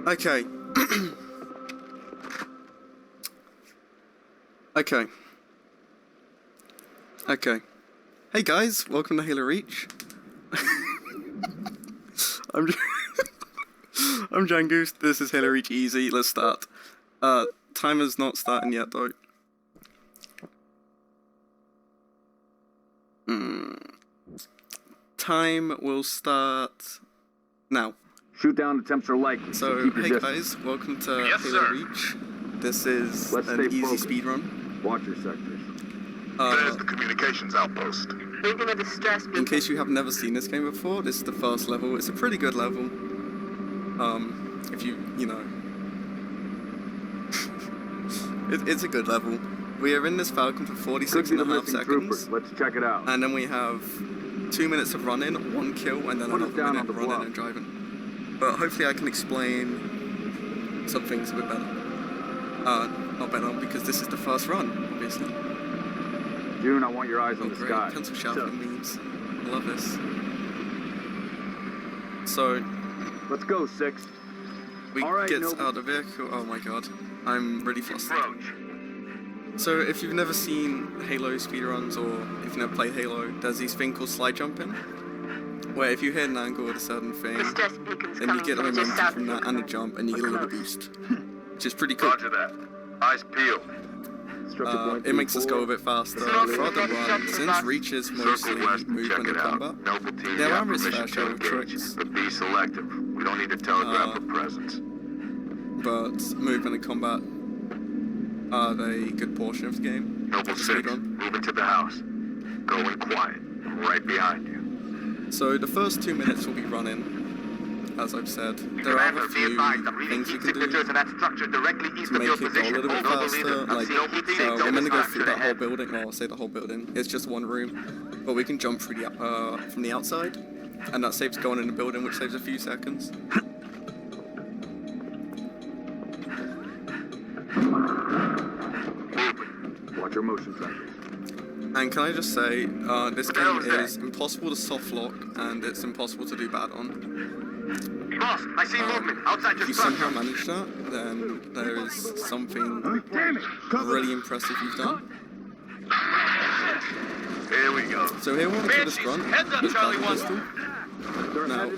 Okay. Okay. Okay. Hey guys, welcome to Halo Reach. I'm Jangooosed. This is Halo Reach Easy. Let's start. Timer's not starting yet though. Time will start now. Shoot down attempts are likely. So hey guys, welcome to Halo Reach. This is an easy speed run. Watch your sectors. There's the communications outpost. In case you have never seen this game before, this is the first level. It's a pretty good level. If you know, it's a good level. We are in this Falcon for 46.5 seconds. Let's check it out. And then we have 2 minutes of running, 1 kill, and then another minute of running and driving. But hopefully I can explain some things a bit better. Not better, because this is the first run, obviously. June, I want your eyes on the great. sky. Pencil sharpening memes. I love this. So, let's go, 6. We get out of the vehicle. Oh my god, I'm really flustered. So, if you've never seen Halo speedruns or if you've never played Halo, there's these thing called slide jumping, where if you hit an angle at a certain thing, then you get a momentum from that and a jump, and you get a little boost, which is pretty cool. Roger that. Eyes peeled. It makes us go a bit faster throughout the run. Since Reach is mostly movement and combat, there are its fair share of tricks, but be selective. We don't need to telegraph a presence. but movement and combat are a good portion of the game. Noble 6, move into the house. Go in quiet. I'm right behind you. So the first 2 minutes will be running. As I've said, there are a few things you can do to make it go a little bit faster. Like, we're going to go through that whole building, well, I'll say the whole building. It's just one room, but we can jump through the, from the outside, and that saves going in the building, which saves a few seconds. Watch your motion trackers. And can I just say, this game is impossible to soft lock, and it's impossible to do bad on. Boss, I see movement outside your If you somehow manage that, then there is something really impressive you've done. Here we go. So here we're to this run, this plasma pistol. Now,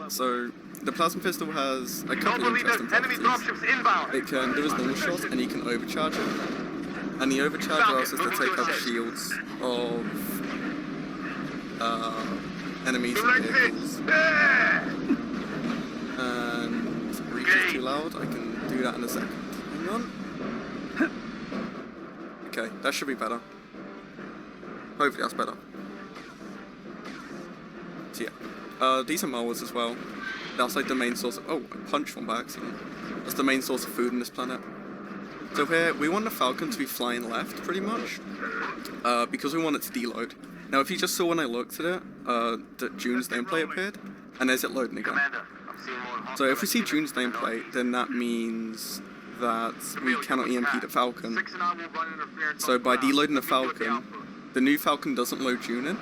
so the plasma pistol has a couple of interesting properties. It can do its normal shots, and you can overcharge it. And the overcharge allows us to take out shields of enemies and vehicles. And Reach is too loud, I can do that in a second. Hang on. Okay, that should be better. Hopefully that's better. So yeah, these are mowers as well. That's like the main source of, oh, I punched one by accident. That's the main source of food on this planet. So here, we want the Falcon to be flying left, pretty much, because we want it to deload. Now, if you just saw when I looked at it, that June's nameplate appeared, and there's it loading again. So if we see June's nameplate, then that means that we cannot EMP the Falcon. So by deloading the Falcon, the new Falcon doesn't load June in,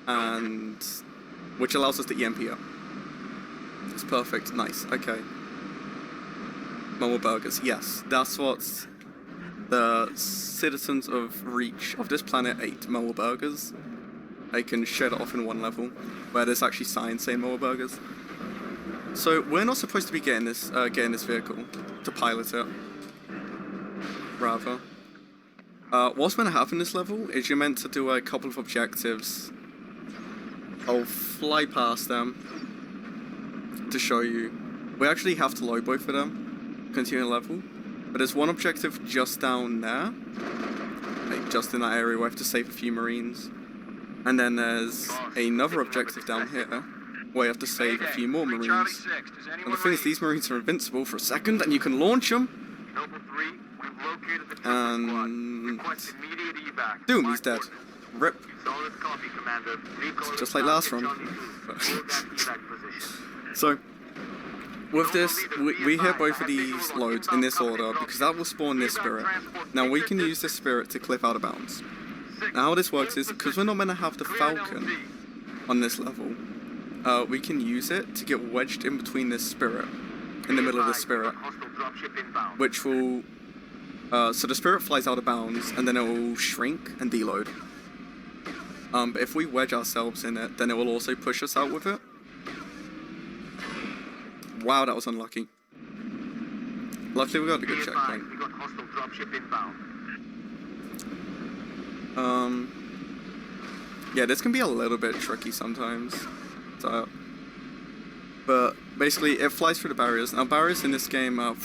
and which allows us to EMP her. It's perfect, nice, okay. Mobile burgers, yes, that's what the citizens of Reach of this planet ate, mobile burgers. They can shed it off in one level, where there's actually signs saying mobile burgers. So we're not supposed to be getting this vehicle to pilot it. Rather, what's going to happen in this level is you're meant to do a couple of objectives. I'll fly past them to show you. We actually have to load both of them. Continue the level, but there's one objective just down there, like just in that area where we have to save a few Marines, and then there's another objective down here where you have to save a few more Marines. And the thing is, these Marines are invincible for a second, and you can launch them, and boom, he's dead. Rip. Just like last run. So with this, we hit both of these loads in this order because that will spawn this spirit. Now we can use this spirit to clip out of bounds. Now how this works is, because we're not meant to have the Falcon on this level, we can use it to get wedged in between this spirit, in the middle of the spirit, which will, so the spirit flies out of bounds, and then it will shrink and deload. But if we wedge ourselves in it, then it will also push us out with it. Wow, that was unlucky. Luckily we got a good checkpoint. Yeah, this can be a little bit tricky sometimes. So, but basically, it flies through the barriers. Now, barriers in this game, that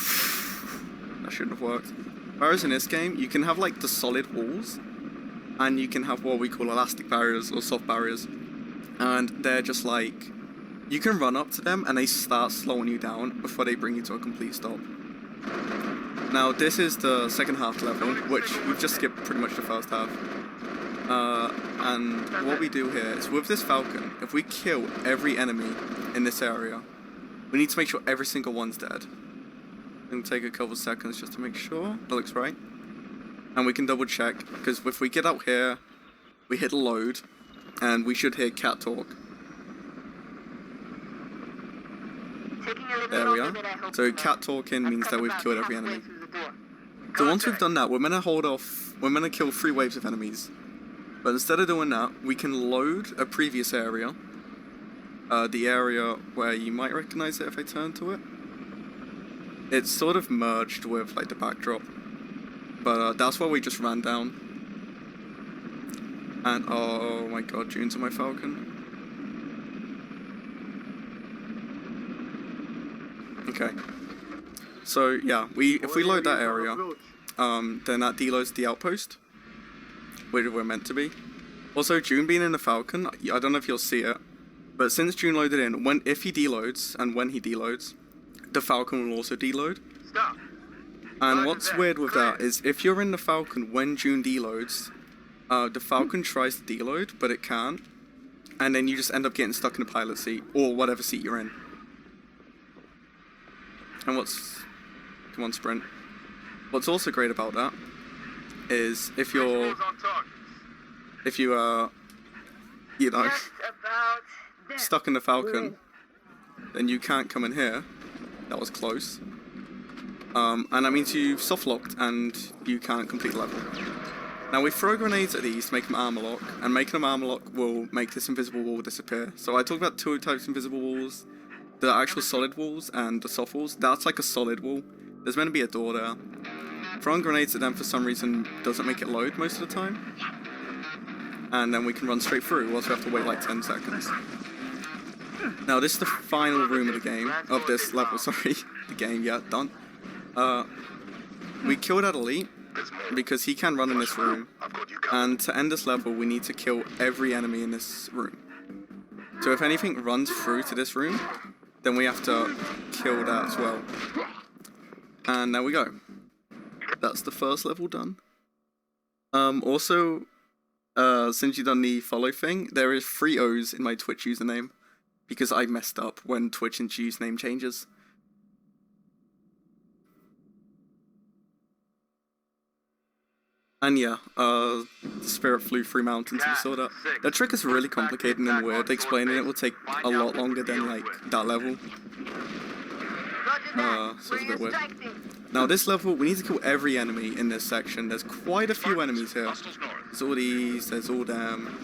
shouldn't have worked. Barriers in this game, you can have like the solid walls, and you can have what we call elastic barriers or soft barriers, and they're just like, you can run up to them and they start slowing you down before they bring you to a complete stop. Now, this is the second half level, which we've just skipped pretty much the first half. And what we do here is with this Falcon, if we kill every enemy in this area, we need to make sure every single one's dead. It'll take a couple seconds just to make sure that looks right. And we can double check, because if we get out here, we hit load, and we should hear cat talk. There we are. So cat talking means that we've killed every enemy. So once we've done that, we're gonna kill 3 waves of enemies. But instead of doing that, we can load a previous area. The area where you might recognize it if I turn to it. It's sort of merged with like the backdrop. But that's where we just ran down. And oh my god, June's on my Falcon. Okay. So yeah, if we load that area, then that deloads the outpost, where we're meant to be. Also, June being in the Falcon, I don't know if you'll see it, but since June loaded in, if he deloads, and when he deloads, the Falcon will also deload. Stop. And what's weird with that is if you're in the Falcon when June deloads, the Falcon tries to deload, but it can't, and then you just end up getting stuck in the pilot seat, or whatever seat you're in. And come on, sprint. What's also great about that is if you you know, stuck in the Falcon, then you can't come in here. That was close. And that means you've soft locked and you can't complete the level. Now we throw grenades at these to make them armor lock, and making them armor lock will make this invisible wall disappear. So I talked about 2 types of invisible walls. The actual solid walls and the soft walls. That's like a solid wall. There's meant to be a door there. Throwing grenades at them for some reason doesn't make it load most of the time. And then we can run straight through, whilst we have to wait like 10 seconds. Now this is the final room of the game, of this level, sorry. The game, yeah, done. We killed that elite, because he can run in this room. And to end this level, we need to kill every enemy in this room. So if anything runs through to this room, then we have to kill that as well. And there we go. That's the first level done. Also, since you've done the follow thing, there is 3 O's in my Twitch username, because I messed up when Twitch introduced name changes. And yeah, the spirit flew through mountains, and you saw that. That trick is really complicated and weird. Explaining it will take a lot longer than like that level. So it's a bit weird. Now this level, we need to kill every enemy in this section. There's quite a few enemies here. There's all these, there's all them,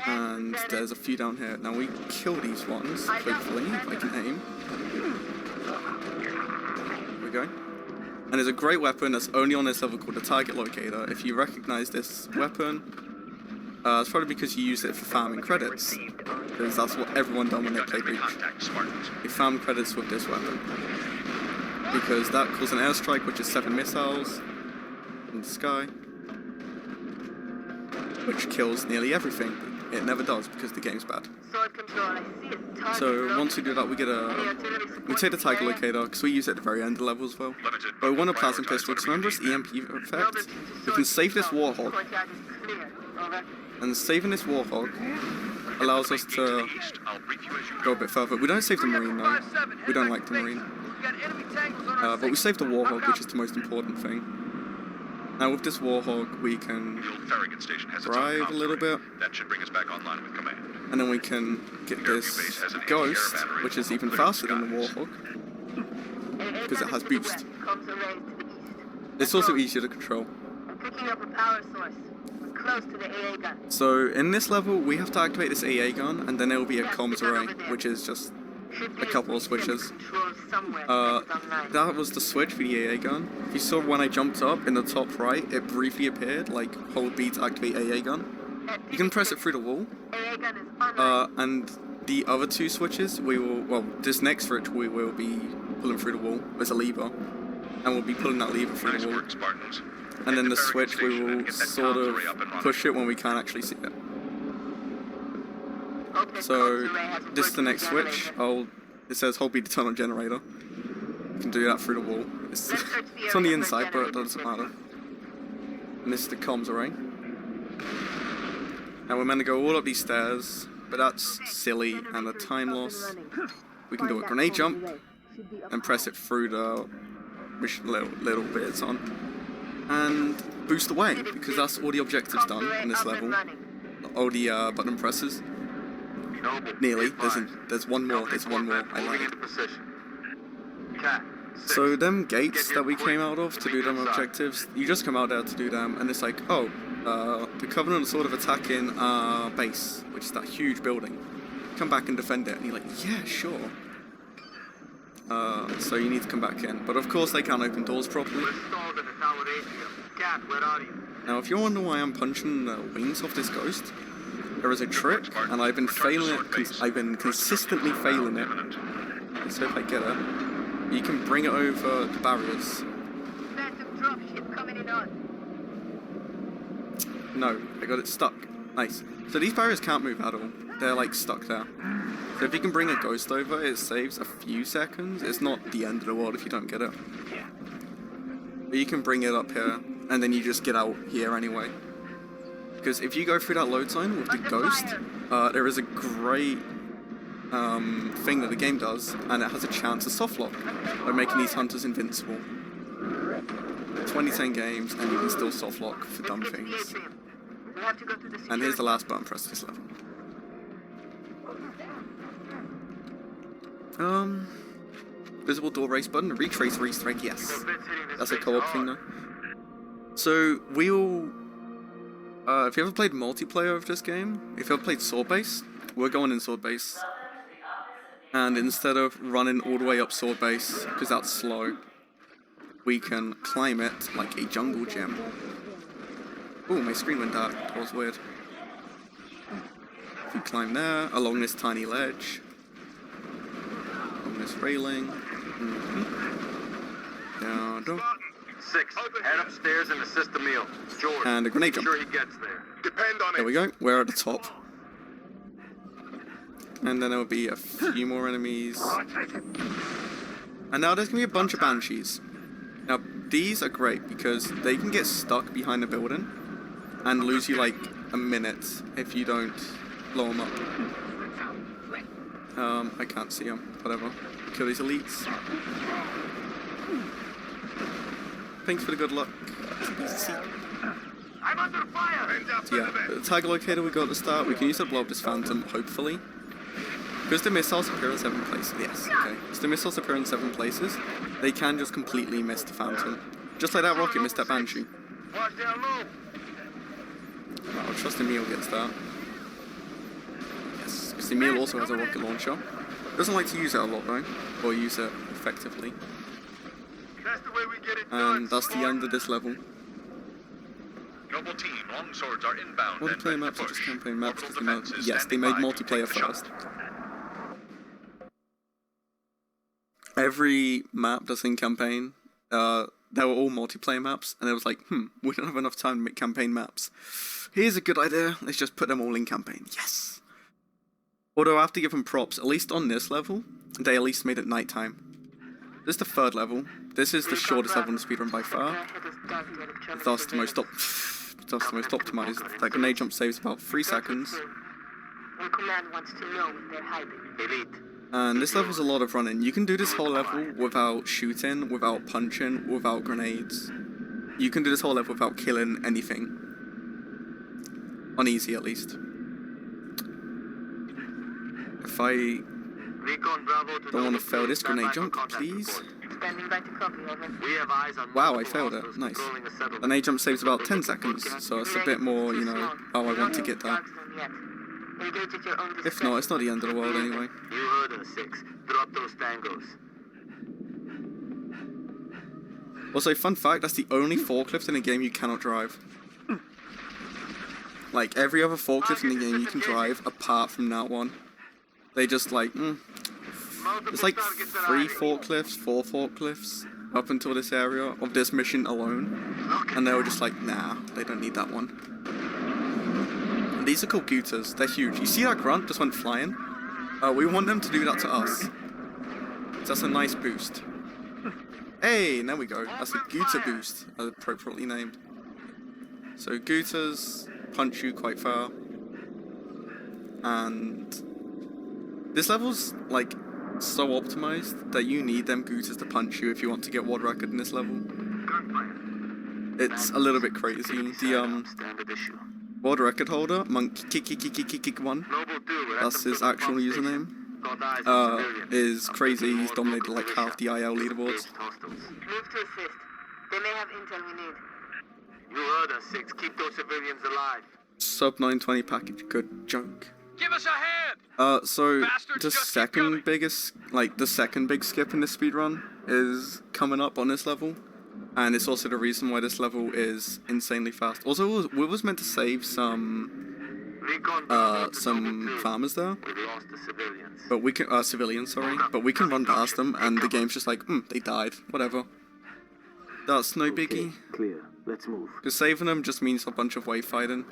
and there's a few down here. Now we kill these ones, hopefully, if I can aim. There we go. And there's a great weapon that's only on this level called the Target Locator. If you recognize this weapon, it's probably because you use it for farming credits, because that's what everyone done when they played Reach. They farmed credits with this weapon, because that calls an airstrike, which is 7 missiles in the sky, which kills nearly everything. It never does because the game's bad. So once we do that, we take the Tiger Locator, because we use it at the very end of the level as well. But we want a plasma pistol, because remember its EMP effect? We can save this Warhog. And saving this Warhog allows us to go a bit further. We don't save the Marine though. We don't like the Marine. But we save the Warhog, which is the most important thing. Now with this Warhog, we can drive a little bit. That should bring us back online with command. And then we can get this Ghost, which is even faster than the Warhawk, because it has boost. It's also easier to control. I'm picking up a power source. We're close to the AA gun. So in this level, we have to activate this AA gun, and then there will be a comms array, which is just a couple of switches. That was the switch for the AA gun. If you saw when I jumped up in the top right, it briefly appeared, like hold B to activate AA gun. You can press it through the wall. And the other two switches, we will, well, this next switch we will be pulling through the wall. There's a lever, and we'll be pulling that lever through the wall. And then the switch, we will sort of push it when we can't actually see it. So this is the next switch. It says hold B to turn on generator. You can do that through the wall. It's on the inside, but it doesn't matter. And this is the comms array. Now we're meant to go all up these stairs, but that's silly and a time loss. We can do a grenade jump and press it through the little bit it's on, and boost away, because that's all the objectives done in this level. All the button presses. Nearly. There's one more. There's one more. I lied. So them gates that we came out of to do them objectives, you just come out there to do them, and it's like, oh, the Covenant are sort of attacking our base, which is that huge building. Come back and defend it, and you're like, yeah, sure. So you need to come back in, but of course they can't open doors properly. Now, if you're wondering why I'm punching the wings off this Ghost, there is a trick, and I've been failing it. I've been consistently failing it. Let's hope I get it. You can bring it over the barriers. No, I got it stuck. Nice. So these barriers can't move at all. They're like stuck there. So if you can bring a Ghost over, it saves a few seconds. It's not the end of the world if you don't get it. But you can bring it up here, and then you just get out here anyway. Because if you go through that load sign with the Ghost, there is a great thing that the game does, and it has a chance to softlock by making these hunters invincible. 2010 games, and you can still softlock for dumb things. And here's the last button press this level. Visible door race button, retrace Easter egg, yes. That's a co-op thing though. So we'll if you ever played multiplayer of this game, if you ever played Sword Base, we're going in Sword Base. And instead of running all the way up Sword Base, because that's slow, we can climb it like a jungle gym. Ooh, my screen went dark. That was weird. If we climb there, along this tiny ledge, along this railing. Down, down. 6, head upstairs and assist the meal. George, and a grenade jump. Sure he gets there. Depend on it. There we go. We're at the top. And then there will be a few more enemies. And now there's going to be a bunch of Banshees. Now, these are great because they can get stuck behind the building and lose you like a minute if you don't blow them up. I can't see them. Whatever. Kill these elites. Thanks for the good luck. I'm under fire. So yeah, the tag locator we got at the start, we can use to blow up this phantom, hopefully. Because the missiles appear in 7 places. Yes, okay. Because the missiles appear in 7 places, they can just completely miss the phantom. Just like that rocket missed that Banshee. Well, trust Emil gets that. Yes, because Emil also has a rocket launcher. Doesn't like to use it a lot though, or use it effectively. And that's the end of this level. Noble team, long swords are inbound. Multiplayer maps or just campaign maps? Yes, they made multiplayer first. Every map that's in campaign, they were all multiplayer maps, and it was like, we don't have enough time to make campaign maps. Here's a good idea, let's just put them all in campaign. Yes! Although I have to give them props, at least on this level, they at least made it nighttime. This is the 3rd level. This is the shortest level in the speedrun by far. Thus the most optimized. That grenade jump saves about 3 seconds. And this level's a lot of running. You can do this whole level without shooting, without punching, without grenades. You can do this whole level without killing anything. On easy at least. if I Recon Bravo to don't want to Noble fail 2, this stand grenade by for jump, contact please. report. Standing by to copy, over. We have eyes on Wow, I multiple failed it. hostiles Nice. patrolling the settlement. Grenade jump saves about 10 seconds, so it's a bit more, you know, oh, I want to get that. Engage at your own If not, it's not the end of the world anyway. You heard us, 6. Drop those tangos. Also, fun fact, that's the only forklift in the game you cannot drive. Like, every other forklift in the game you can drive, apart from that one. They just, like, There's like 3 forklifts, 4 forklifts, up until this area of this mission alone. And they were just like, nah, they don't need that one. And these are called Gooters, they're huge. You see that grunt just went flying? We want them to do that to us. So that's a nice boost. Hey, there we go. That's a Gooter boost, appropriately named. So Gooters punch you quite far. And this level's like so optimized that you need them Gooters to punch you if you want to get world record in this level. It's a little bit crazy. The world record holder, Monk Kick 1, that's his actual username, is crazy. He's dominated like half the IL leaderboards. Move to assist. They may have intel we need. You heard us, 6. Keep those civilians alive. Sub 920 package, good joke. Give us a hand! So Bastards, the just keep second coming. biggest, like the second big skip in this speedrun is coming up on this level. And it's also the reason why this level is insanely fast. Also, we was meant to save some farmers there. We lost the civilians. But we can, civilians, sorry. But we can run past them and the game's just like, they died, whatever. That's no biggie. Clear. Let's move. Because saving them just means a bunch of wave fighting,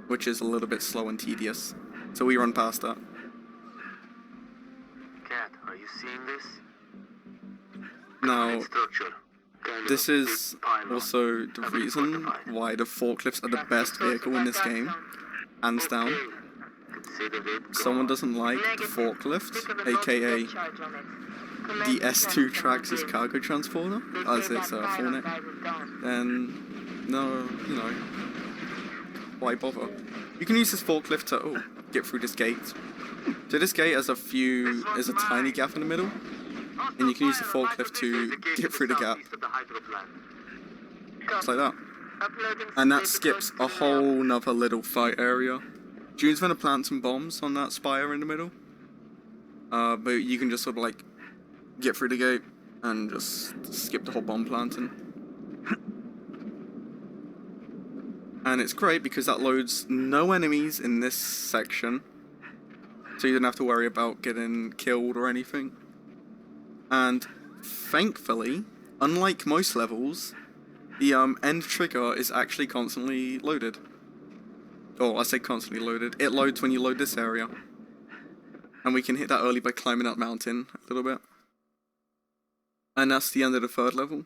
which is a little bit slow and tedious. So we run past that. Cat, are you seeing this? Now, Structure. this is also the reason why the forklifts are the best vehicle in this game, hands down. Someone doesn't like the forklift, aka the S2 Traxxas cargo transporter, as its full name, then no, you know, why bother? You can use this forklift to get through this gate. So this gate has a tiny gap in the middle, and you can use the forklift to get through the gap. Just like that. And that skips a whole nother little fight area. June's gonna plant some bombs on that spire in the middle. But you can just sort of like get through the gate and just skip the whole bomb planting. And it's great because that loads no enemies in this section, so you don't have to worry about getting killed or anything. And thankfully, unlike most levels, the end trigger is actually constantly loaded. Oh, I say constantly loaded. It loads when you load this area. And we can hit that early by climbing that mountain a little bit. And that's the end of the 3rd level.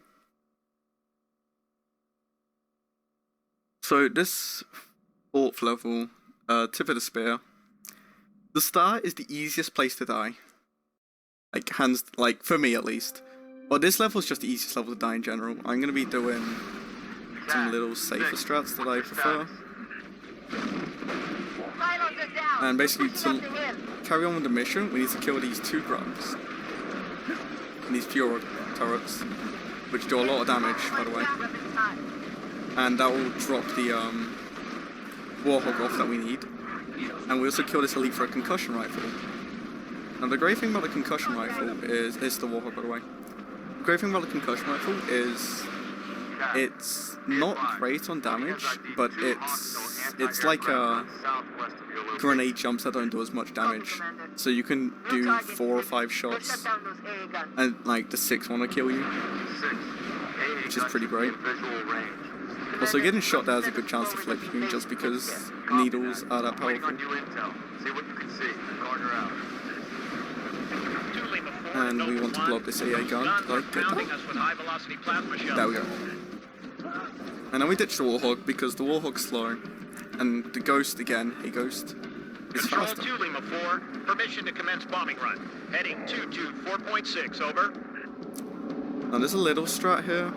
So this 4th level, Tip of the Spear. The start is the easiest place to die. Like for me at least. But this level is just the easiest level to die in general. I'm gonna be doing some little safer strats that I prefer. And basically to carry on with the mission, we need to kill these 2 grubs. And these pure turrets, which do a lot of damage, by the way. And that will drop the Warhog off that we need. And we also kill this elite for a concussion rifle. Now the great thing about the concussion rifle is the Warhog, by the way. The great thing about the concussion rifle is it's not great on damage, but it's like a grenade jumps that don't do as much damage. So you can do 4 or 5 shots, and like the 6th one will kill you, which is pretty great. Also, getting shot there has a good chance to flip you, just because needles are that powerful. And we want to blow up this AA gun. Like, get that. There we go. And then we ditch the Warhog because the Warhog's slow. And the Ghost again, hey Ghost, is faster. Control 2, Lima 4. Permission to commence bombing run. Heading 224.6, over. Now there's a little strat here,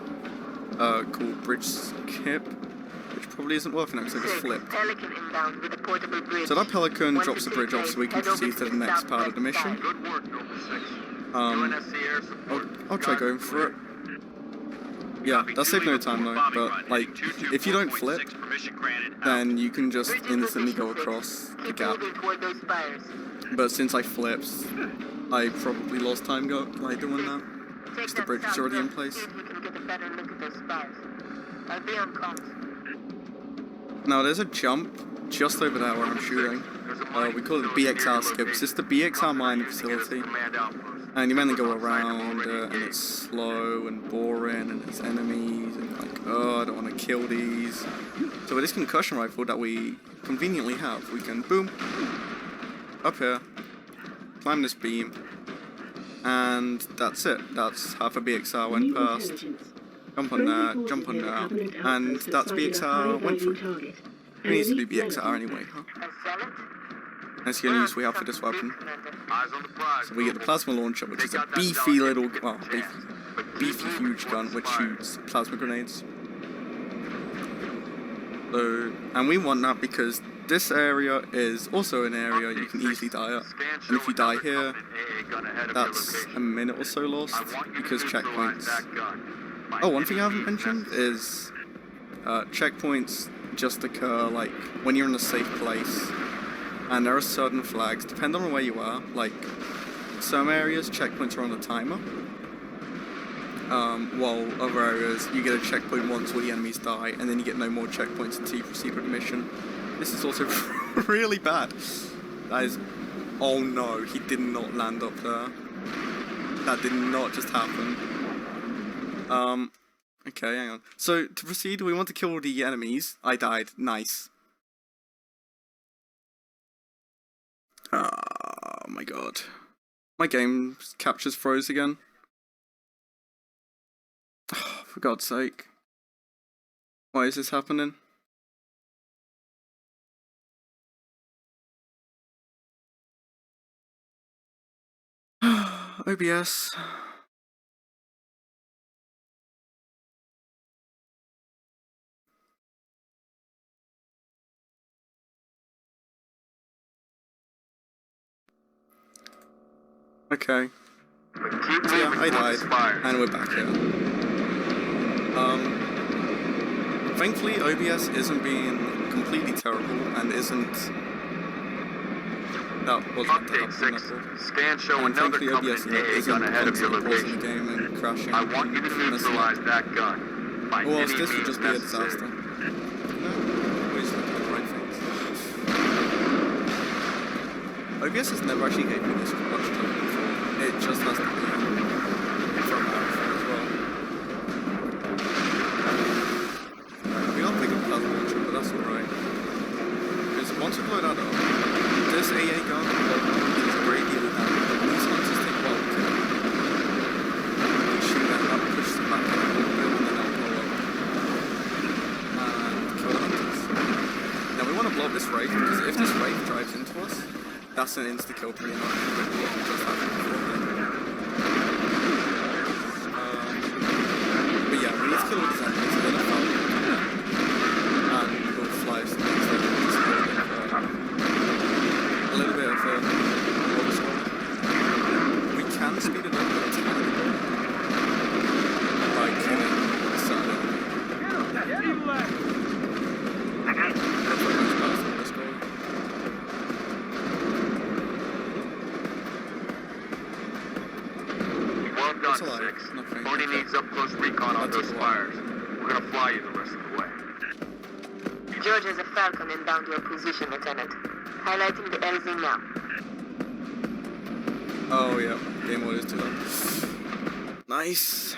called Bridge Skip, which probably isn't worth it now because I just flipped. Pelican inbound with a portable bridge. So that Pelican Once drops the it's bridge off so we can head over proceed to the the next part of the southwest mission. side. Good work, Noble 6. Um, UNSC air support. I'll try going for it. Yeah, that saved no time though, but like, if you don't flip, then you can just Bridge in instantly go position across 6. the Keep gap. moving toward those spires. But since I flipped, I probably lost time like doing that. Take Because the that bridge is already in southwest, place. see if we can get a better look at those spires. I'll be on comms. Now there's a jump just over there where I'm shooting. We call it the BXR skip. It's just the BXR mining facility. And you mainly go around and it's slow and boring and it's enemies and like, oh, I don't want to kill these. So with this concussion rifle that we conveniently have, we can boom, up here, climb this beam, and that's it. That's half a BXR went past. Jump on there, and that's BXR went through. We need to do BXR anyway, huh? That's the only use we have for this weapon. So we get the plasma launcher, which is a beefy little, well, beefy huge gun which shoots plasma grenades. So, and we want that because this area is also an area you can easily die at. And if you die here, that's a minute or so lost because checkpoints. Oh, one thing I haven't mentioned is checkpoints just occur like when you're in a safe place. And there are certain flags, depending on where you are, like some areas checkpoints are on a timer, while other areas you get a checkpoint once all the enemies die, and then you get no more checkpoints until you proceed with the mission. This is also really bad. That is, oh no, he did not land up there. That did not just happen. Okay, hang on. So to proceed, we want to kill the enemies. I died, nice. Oh my god. My game captures froze again. Oh, for God's sake. Why is this happening? OBS. Okay. So yeah, I died, and we're back here. Thankfully OBS isn't being completely terrible, and isn't... That wasn't Update 6. Scan show and another thankfully company OBS AA isn't gun ahead of your constantly pausing the location. game and crashing. I want you to neutralize that gun. By Or else any this would means just be a necessary. disaster. No, always look at the right things. OBS has never actually gave me this much time before. It just has to be from that as well. We got pick up plasma launcher, but that's alright. Because once we blow that up, this AA gun is a great deal of damage. These hunters take well to kill. We shoot them up, push them back in a little bit, and then they'll blow up. And kill the hunters. Now we want to blow up this Wraith, because if this Wraith drives into us, that's an insta-kill pretty much. Just happened before then. But yeah, we need to kill all these enemies, and then a Falcon will come down. And we'll fly us to the next level. Just a little bit of overswell. We can speed it up a tiny bit by killing the sun. That's what most parts of this goal. Well That's done, a lot. 6. Nothing. Only Okay. needs up-close recon on That's those a lot. spires. We're gonna fly you the rest of the way. George has a Falcon inbound your position, Lieutenant. Highlighting the LZ now. Oh yeah, game orders too long. Nice.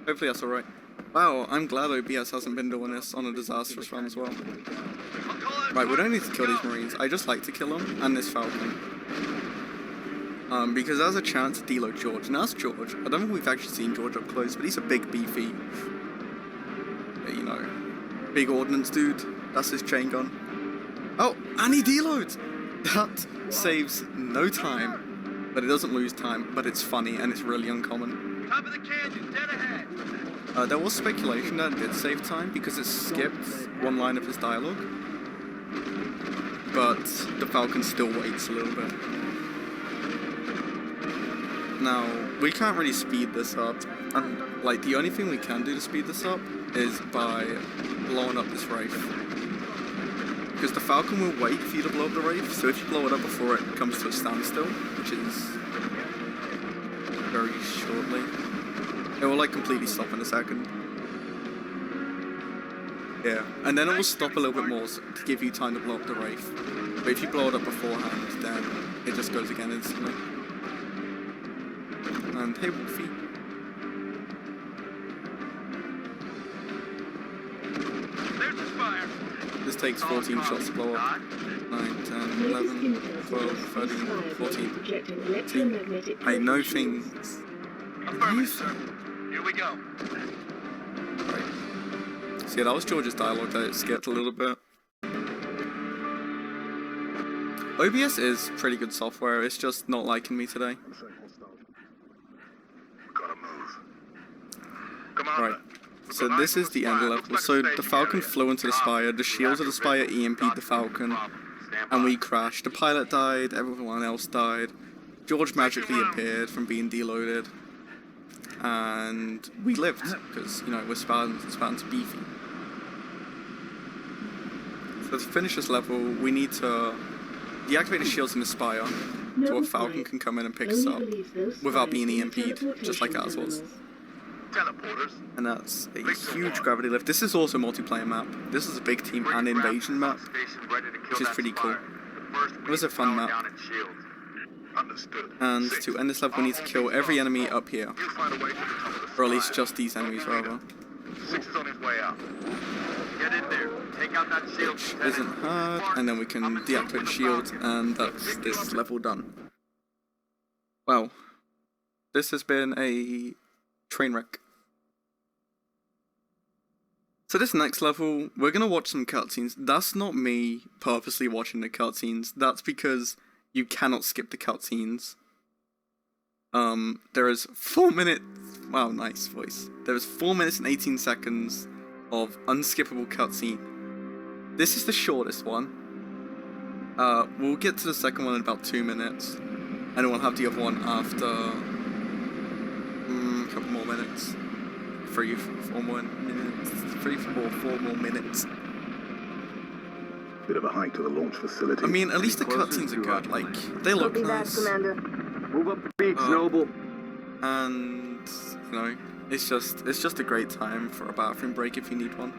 Hopefully that's alright. Wow, I'm glad OBS hasn't been doing this on a disastrous run as well. Right, we don't need to kill these Marines. I just like to kill them, and this Falcon. Because there's a chance to deload George. Now that's George. I don't think we've actually seen George up close, but he's a big beefy, you know, big ordnance dude. That's his chain gun. Oh, and he deloads! That saves no time, but it doesn't lose time, but it's funny and it's really uncommon. Top of the canyon, dead ahead. There was speculation that it did save time because it skipped one line of his dialogue, but the Falcon still waits a little bit. Now, we can't really speed this up, and like the only thing we can do to speed this up is by blowing up this Wraith. Because the Falcon will wait for you to blow up the Wraith, so if you blow it up before it comes to a standstill, which is very shortly, it will like completely stop in a second. Yeah, and then it will stop a little bit more to give you time to blow up the Wraith. But if you blow it up beforehand, then it just goes again instantly. And hey Wolfie. There's the spire. This takes 14 shots to blow up. 9, 10, 11, 12, 13, 14. See, I know things. Affirmative, sir. Here we go. Right. See, that was George's dialogue that it skipped a little bit. OBS is pretty good software, it's just not liking me today. Gotta move. Come on. Right. So this is the end level. So the Falcon flew into the spire, the shields of the spire EMP'd the Falcon, and we crashed. The pilot died, everyone else died. George magically appeared from being deloaded. And we lived, because, you know, we're Spartans beefy. So to finish this level, we need to deactivate the shields in the spire, so a Falcon can come in and pick us up, without being EMP'd, just like ours was. Teleporters. And that's a huge gravity lift. This is also a multiplayer map. This is a big team and invasion map, which is pretty cool. It was a fun map. And to end this level, we need to kill every enemy up here. Or at least just these enemies, rather. Six is on his way out. Get in there. Take out that shield. Which isn't hard, and then we can deactivate the shield, and that's this level done. Wow. This has been a train wreck. So this next level, we're gonna watch some cutscenes. That's not me purposely watching the cutscenes. That's because you cannot skip the cutscenes. There is 4 minutes. Wow, nice voice. There is 4 minutes and 18 seconds of unskippable cutscene. This is the shortest one. We'll get to the second one in about 2 minutes, and then we'll have the other one after a couple more minutes. 3 or 4 more minutes. 3 or 4 more minutes. Bit of a hike to the launch facility. I mean, at least the cutscenes are good. Like, they look nice. Move up the beach, Noble. And you know, it's just a great time for a bathroom break if you need one.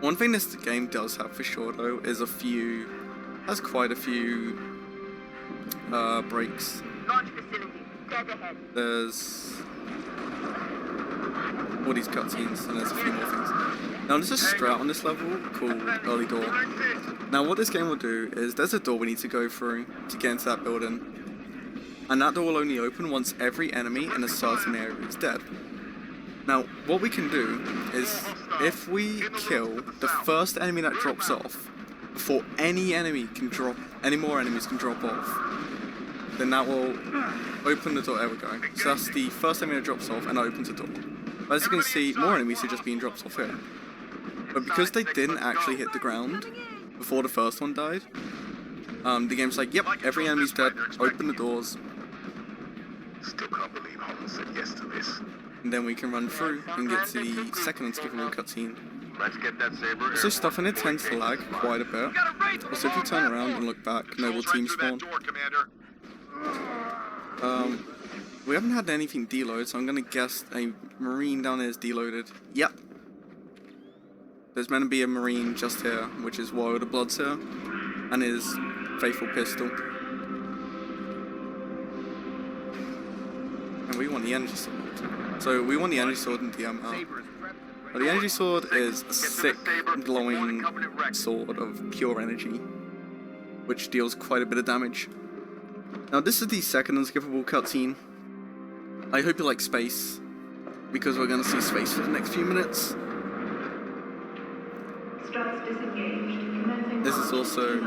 One thing this game does have for sure though is has quite a few breaks. Launch facility, dead ahead. There's all these cutscenes and there's a few more things. Now there's a strat on this level called Early Door. Now what this game will do is there's a door we need to go through to get into that building. And that door will only open once every enemy in a certain area is dead. Now, what we can do is, if we kill the first enemy that drops off, before any more enemies can drop off, then that will open the door. There we go. So that's the first enemy that drops off, and that opens the door. But as you can see, more enemies are just being dropped off here. But because they didn't actually hit the ground before the first one died, the game's like, yep, every enemy's dead, open the doors. Still can't believe Holland said yes to this. And then we can run through and get to the second unskippable cutscene. Let's get that saber. So stuff in it tends to lag quite a bit. Also, if you turn around and look back, Noble team spawn. We haven't had anything deload, so I'm gonna guess a Marine down there is deloaded. Yep. There's meant to be a Marine just here, which is why the blood's here, and his faithful pistol. And we want the energy sword. So we want the energy sword and the ammo. Now, the energy sword is a sick, glowing sword of pure energy, which deals quite a bit of damage. Now this is the second unskippable cutscene. I hope you like space, because we're going to see space for the next few minutes. This is also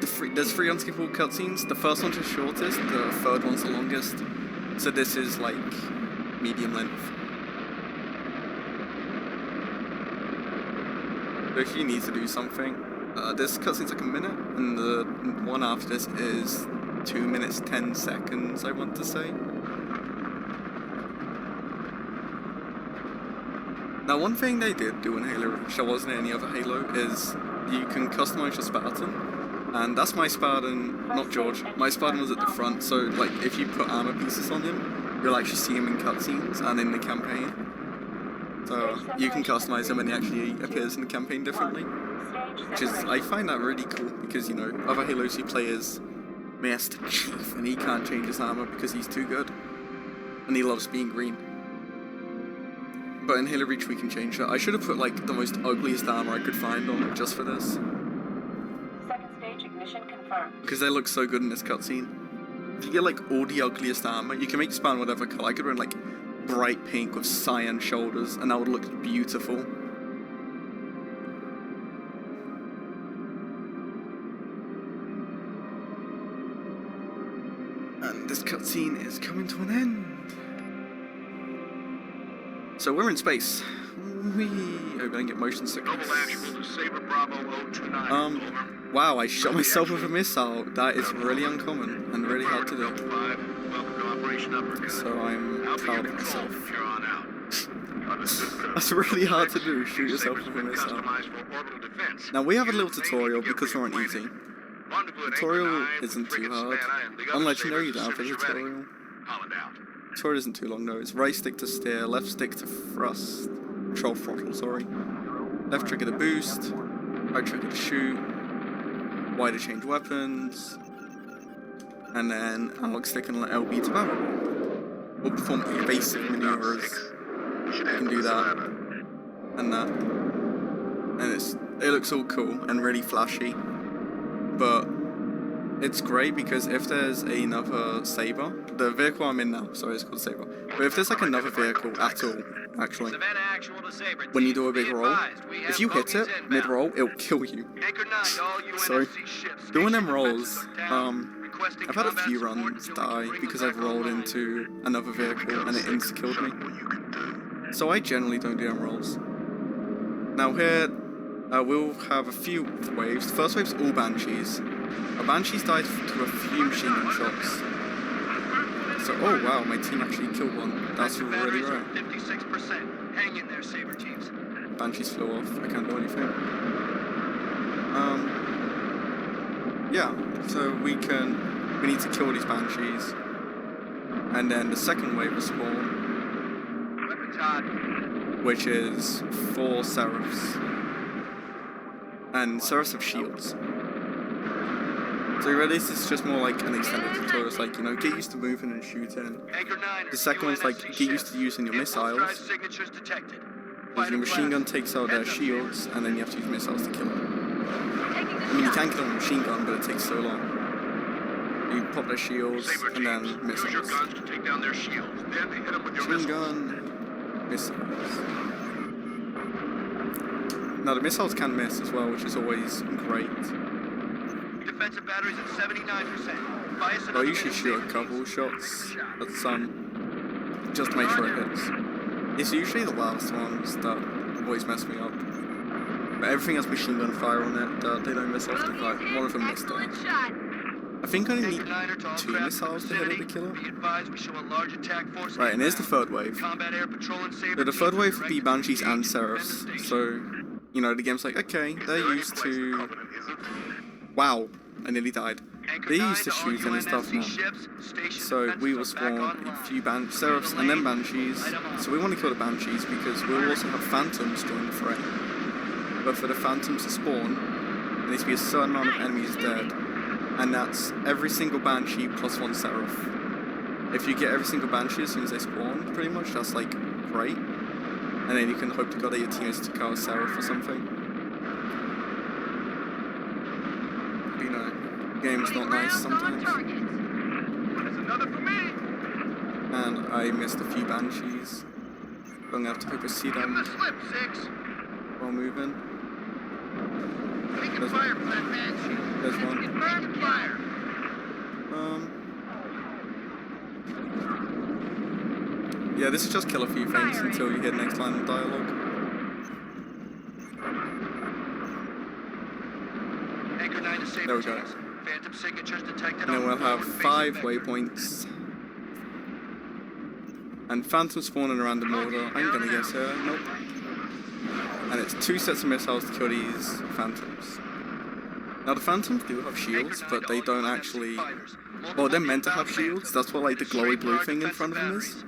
the there's 3 unskippable cutscenes. The first one's the shortest, the third one's the longest. So this is like medium length. So if you need to do something, this cutscene's like a minute, and the one after this is 2 minutes 10 seconds, I want to say. Now, one thing they did do in Halo, which there wasn't in any other Halo, is you can customize your Spartan. And that's my Spartan, not George. My Spartan was at the front, so like if you put armor pieces on him, you'll actually see him in cutscenes and in the campaign. So you can customize him and he actually appears in the campaign differently. Which is, I find that really cool, because, you know, other Halos you play as Master Chief, and he can't change his armor because he's too good. And he loves being green. But in Halo Reach we can change that. I should have put like the most ugliest armor I could find on just for this. Second stage ignition confirmed. Because they look so good in this cutscene. If you get like all the ugliest armor, you can make Spartan whatever color. I could run like bright pink with cyan shoulders, and that would look beautiful. And this cutscene is coming to an end. So we're in space. We're gonna get motion sickness. Wow, I shot myself with a missile. That is really uncommon and really hard to do. So I'm proud of myself. That's really hard to do, shoot yourself with a missile. Now we have a little tutorial because we're on easy. Tutorial isn't too hard. On Legendary you don't have a tutorial. Tutorial isn't too long though. It's right stick to steer, left stick to thrust, control throttle, sorry. Left trigger to boost, right trigger to shoot, Y to change weapons, and then analog stick and LB to barrel. We'll perform evasive maneuvers. You can do that, and that. And it looks all cool and really flashy. But it's great because if there's another Saber, the vehicle I'm in now, sorry, it's called Saber. But if there's like another vehicle at all, actually, when you do a big roll, if you hit it mid-roll, it'll kill you. So, doing them rolls, I've had a few runs die because I've rolled into another vehicle and it insta-killed me. So I generally don't do them rolls. Now here, we'll have a few waves. The first wave's all Banshees. Banshees died to a few machine gun shots. So, oh wow, my team actually killed one. That's really rare. 56%. Hang in there, Saber teams. Banshees flew off. I can't do anything. Yeah. So we need to kill these Banshees, and then the second wave will spawn, which is 4 Seraphs, and Seraphs have shields. So you ready? This is just more like an extended tutorial. It's like, you know, get used to moving and shooting. The second one's like, get used to using your missiles. Using a machine gun takes out their shields, and then you have to use missiles to kill them. I mean, you can kill them with a machine gun, but it takes so long. You pop their shields, and then missiles. Machine gun, missiles. Now the missiles can miss as well, which is always great. Defensive batteries at 79%. I usually shoot a couple shots at some, just to make sure it hits. It's usually the last ones that always mess me up. But everything has machine gun fire on it, they don't miss off the fire. One of them missed it. I think I only need 2 missiles to hit it to kill it. Right, and here's the third wave. So the third wave would be Banshees and Seraphs. So, you know, the game's like, okay, they're used to... Wow, I nearly died. They're used to shooting and stuff now. So we will spawn a few Seraphs and then Banshees. So we want to kill the Banshees because we'll also have Phantoms join the fray. But for the Phantoms to spawn, there needs to be a certain amount of enemies dead. And that's every single Banshee plus 1 Seraph. If you get every single Banshee as soon as they spawn, pretty much, that's like great. And then you can hope to God that your teammates to kill a Seraph or something. You know, the game's not nice sometimes. And I missed a few Banshees. I'm gonna have to hope I see them while moving. There's one. yeah, this is just kill a few things until you hit next line of dialogue. Anchor 9 to There we go. Phantom signatures detected. And then we'll have 5 waypoints. And phantom spawn in a random order. I'm gonna guess here. Nope. And it's 2 sets of missiles to kill these phantoms. Now the phantoms do have shields, but they don't actually. Well, they're meant to have shields. That's what like the glowy blue thing in front of them is.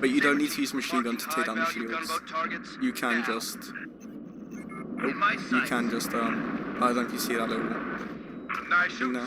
But you don't need to use machine gun to take down the shields. You can just. Oh, you can just I don't know if you see that little thing there.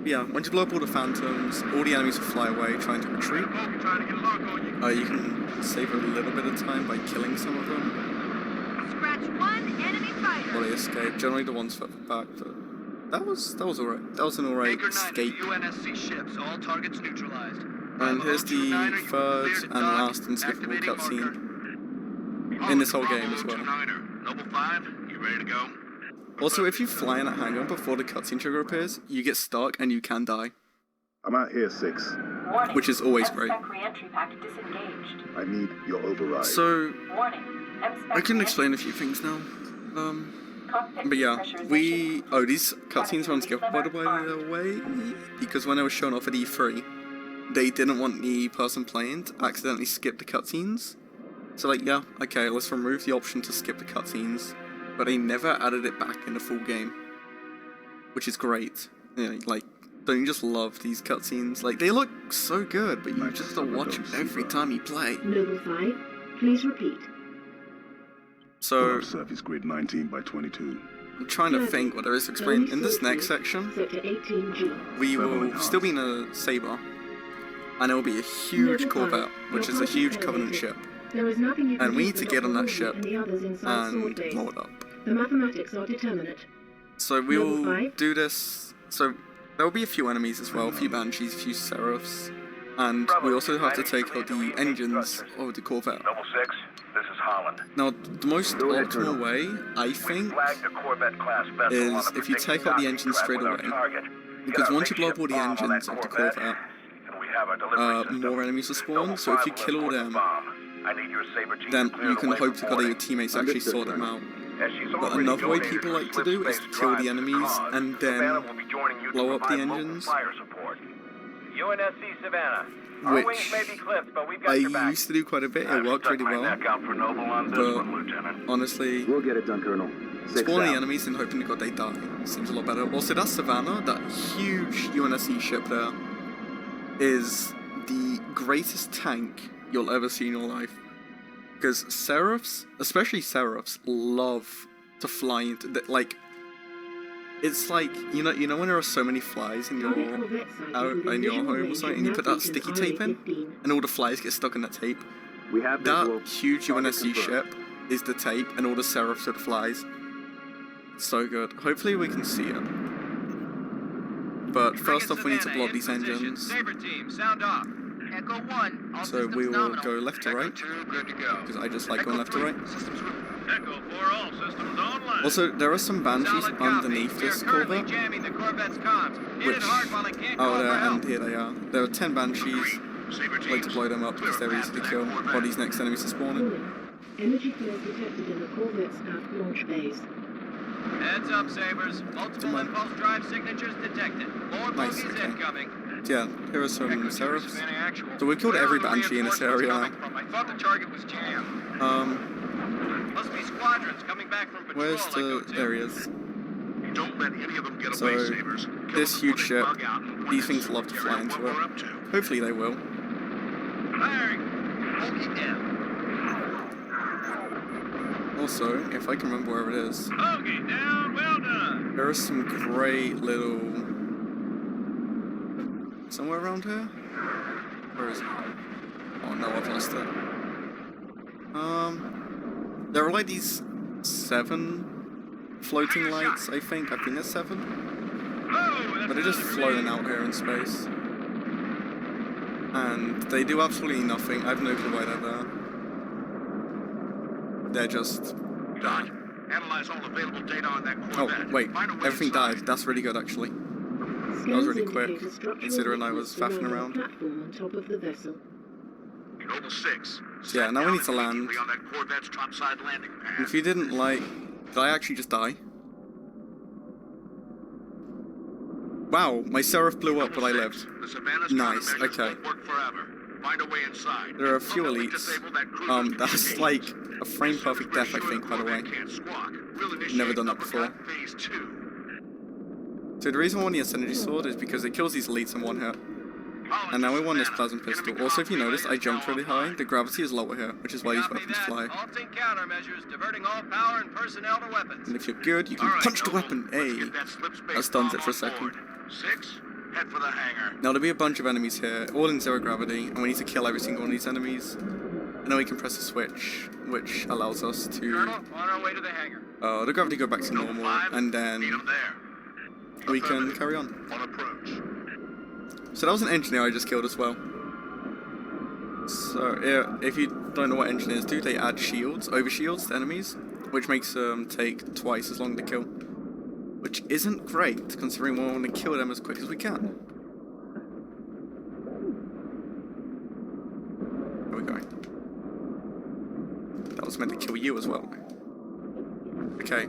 Yeah, once you blow up all the phantoms, all the enemies will fly away trying to retreat. You can save a little bit of time by killing some of them. Scratch one enemy fighter. While they escape. Generally the ones further back, but that was alright. That was an alright escape. UNSC ships, all targets neutralized. And here's the third and last unskippable cutscene in this whole game as well. Noble 5, you ready to go? Also, if you fly in a hangar before the cutscene trigger appears, you get stuck and you can die. I'm out here, 6. Warning. Which is always great. M-Spec re-entry pack disengaged. I need your override. So, Warning. M-Spec I can explain a re-entry- few things now. Cockpit But yeah, pressurization. these cutscenes are unskippable by the way, because when they were shown off at E3, they didn't want the person playing to accidentally skip the cutscenes. So like, yeah, okay, let's remove the option to skip the cutscenes, but they never added it back in the full game, which is great. You know, like, don't you just love these cutscenes? Like, they look so good, but you just have to watch them every time you play. Noble 5, please repeat. So, Surface grid 19 by 22. I'm trying to think what there is to explain. In this next section, Sector 18G. we will still be in a Sabre, and it will be a huge Corvette, which is a huge Covenant ship. There is nothing you can And we do need to but get on that not ship and the others inside Sword and Base. blow it up. The mathematics are determinate. So we Level will 5? do this. So there will be a few enemies as well, a few Banshees, a few Seraphs, and we also have to take out the engines of the Corvette. Noble 6, this is Holland. Now, the most optimal way, I think, Flagged a Corvette-class vessel is on a if you take out the engines straight away, because once you blow up all the engines of the Corvette, more enemies will spawn, so if you kill all them, then you can hope to God that your teammates actually sort them out. But another way people like to do is to kill the enemies and then blow up the engines, UNSC Savannah. which I used to do quite a bit. It worked really well, but honestly, We'll get it done, Colonel. 6 spawning the out. enemies and hoping to God they die seems a lot better. Also, that Savannah, that huge UNSC ship there, is the greatest tank you'll ever see in your life. Because Seraphs, especially Seraphs, love to fly into like. It's like you know when there are so many flies in your home site, and you put that sticky tape in, and all the flies get stuck in that tape. We have That visual. huge Target UNSC confirmed. ship is the tape, and all the Seraphs are the flies. So good. Hopefully we can see it. But first off, we need to blow up these engines. Saber team, sound off. Echo 1. All So we systems will nominal. go left to right, 2, good to go. because I just like going left to right. Systems Echo 4, all systems online. Also, there are some Banshees Solid underneath copy. this We are currently Corvette, jamming the Corvette's comms. Hit which, it hard while it can't oh, call there, for help. and here they are. There are 10 Banshees. I'd like to blow them up because they're easy to kill while these next enemies are spawning. Warning. Energy field detected in the Corvette's aft launch base. Heads up, Sabers. Multiple Come on. impulse drive signatures detected. More Nice, bogies okay. incoming. Yeah, here are some Seraphs. So we killed every Banshee in this area now. I thought the target was jammed. Must be squadrons coming back from patrol. Where's Echo the... 2. There he is. Don't let any of them get So, away, Sabers. Kill this them huge before they ship, bug out and these witness things love to figure fly out into what it. we're up to. Hopefully they will. Firing. Bogey down. Also, if I can remember where it is, Bogey down. Well done. there are some great little... Somewhere around here? Where is it? Oh no, I've lost it. There are like these 7 floating lights, I think. I think there's 7. Oh, But they're just floating out here in space. And they do absolutely nothing. I have no clue why they're there. They're just... Doc, analyze all available data on that Oh, Corvette. wait. Find a way Everything inside. died. That's really good, actually. Scans That was really quick, indicate a structural considering I was weakness faffing surrounding around. the platform on top of the vessel. Noble 6. So yeah, now we need to land. On that Corvette's topside landing pad. If you didn't like... Did I actually just die? Wow, my Seraph blew up, but I lived. The Savannah's Nice, countermeasures okay. won't work forever. Find a way inside. There are a few Until we elites. disable that cruiser That's cage. like a frame perfect We're death, I sure think, by the way. Corvette can't squawk. We'll initiate Never done that before. uppercut phase 2. So the reason I want the Ascendancy Sword is because it kills these elites in one hit. And now we want this plasma pistol. Also, if you notice, I jumped really high. The gravity is lower here, which is why these weapons fly. Halting countermeasures, diverting all power and personnel to weapons. And if you're good, you can punch the weapon. Hey, that stuns it for a second. 6, head for the hangar. Now there'll be a bunch of enemies here, all in zero gravity, and we need to kill every single one of these enemies. And then we can press a switch, which allows us to... Colonel, on our way to the hangar. The gravity go back to normal, and then Meet 'em there. we can carry on. On approach. So that was an engineer I just killed as well. So yeah, if you don't know what engineers do, they add shields, over shields to enemies, which makes them take twice as long to kill. Which isn't great, considering we want to kill them as quick as we can. There we go. That was meant to kill you as well. Okay.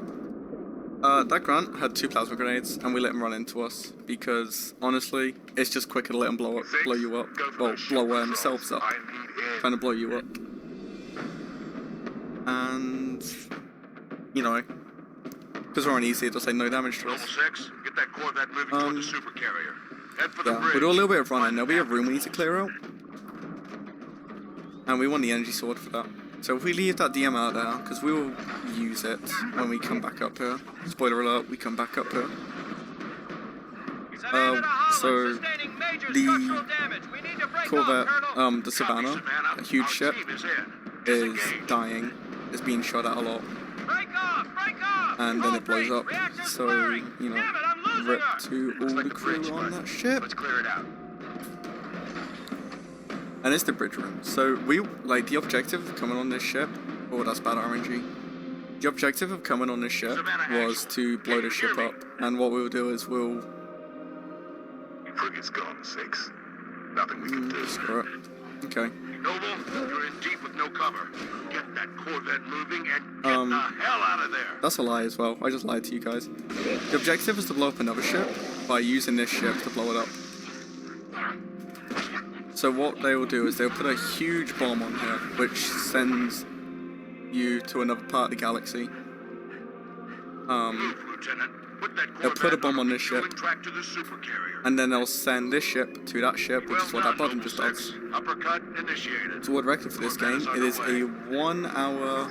That grunt had 2 plasma grenades, and we let him run into us, because, honestly, it's just quicker to let him blow you up. Well, blow themselves up. Trying to blow you up. And, you know, because we're on easy, it'll say no damage to us. Noble 6, get that Corvette moving toward the supercarrier. Head for the Yeah, bridge. we'll do a little bit of running. There'll be a room we need to clear out. And we want the energy sword for that. So if we leave that DM out there, because we will use it when we come back up here. Spoiler alert, we come back up here. So the Corvette, the Savannah, a huge ship, is dying. It's being shot at a lot. And then it blows up. So, you know, rip to all the crew on that ship. Let's clear it out. And it's the bridge room. So we, like, the objective of coming on this ship, oh, that's bad RNG. The objective of coming on this ship was to blow the ship up. And what we'll do is we'll... Frigate's gone, 6. Nothing we can do. Screw it. Okay. Noble, you're in deep with no cover. Get that Corvette moving and get the hell out of there. That's a lie as well. I just lied to you guys. The objective is to blow up another ship by using this ship to blow it up. So what they will do is they'll put a huge bomb on here, which sends you to another part of the galaxy. Move, Lieutenant. Put that They'll put a bomb on this ship, fueling track to the supercarrier. and then they'll send this ship to that ship, which is what that button just does. Uppercut initiated. So what record for this game? It is a 1 hour,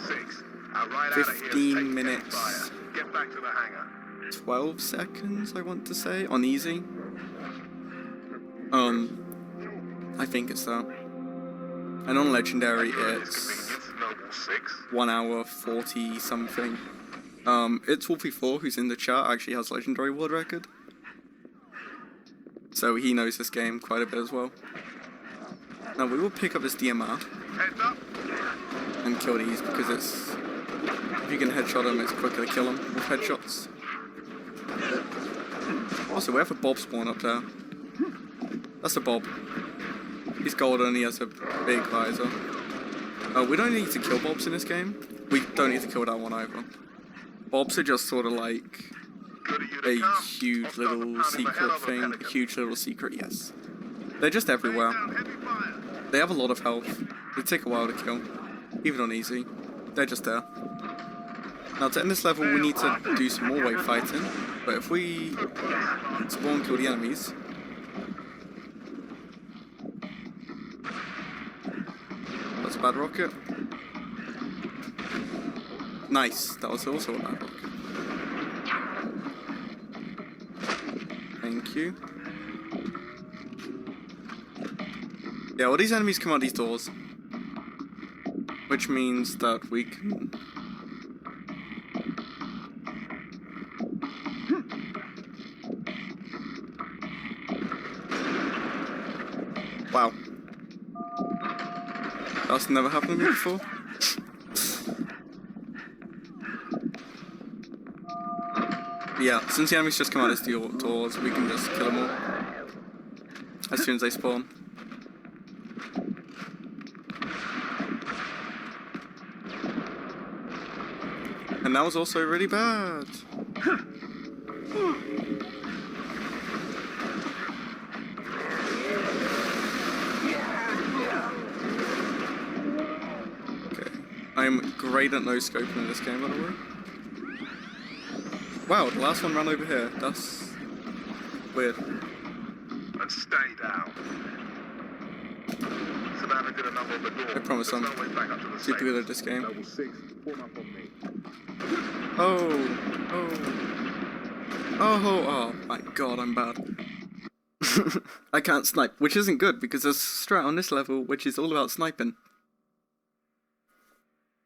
15 minutes, Get back to the hangar. 12 seconds, I want to say, on easy. I think it's that. And on legendary, it's Noble 6. 1 hour 40 something. It's Wolfie4 who's in the chat actually has legendary world record. So he knows this game quite a bit as well. Now we will pick up this DMR Heads up. and kill these because it's... If you can headshot them, it's quicker to kill them with headshots. Also, we have a Bob spawn up there. That's a Bob. He's golden and he has a big visor. We don't need to kill Bobs in this game. We don't need to kill that one either. Bobs are just sort of like a huge little secret thing. A huge little secret, yes. They're just everywhere. They have a lot of health. They take a while to kill. Even on easy. They're just there. Now to end this level we need to do some more wave fighting. But if we spawn kill the enemies... That's a bad rocket. Nice, that was also a bad rocket. Thank you. Yeah, well these enemies come out these doors. Which means that we can... Wow. That's never happened to me before. Yeah, since the enemies just come out as doors, we can just kill them all. As soon as they spawn. And that was also really bad. Okay. I'm great at no scoping in this game, by the way. Wow, the last one ran over here. That's weird. And stay down. So now they've got a number on the door. I promise I'm There's no way back up to the super safe. good at this game. Level 6, form up on me. Oh my god, I'm bad. I can't snipe, which isn't good because there's a strat on this level which is all about sniping.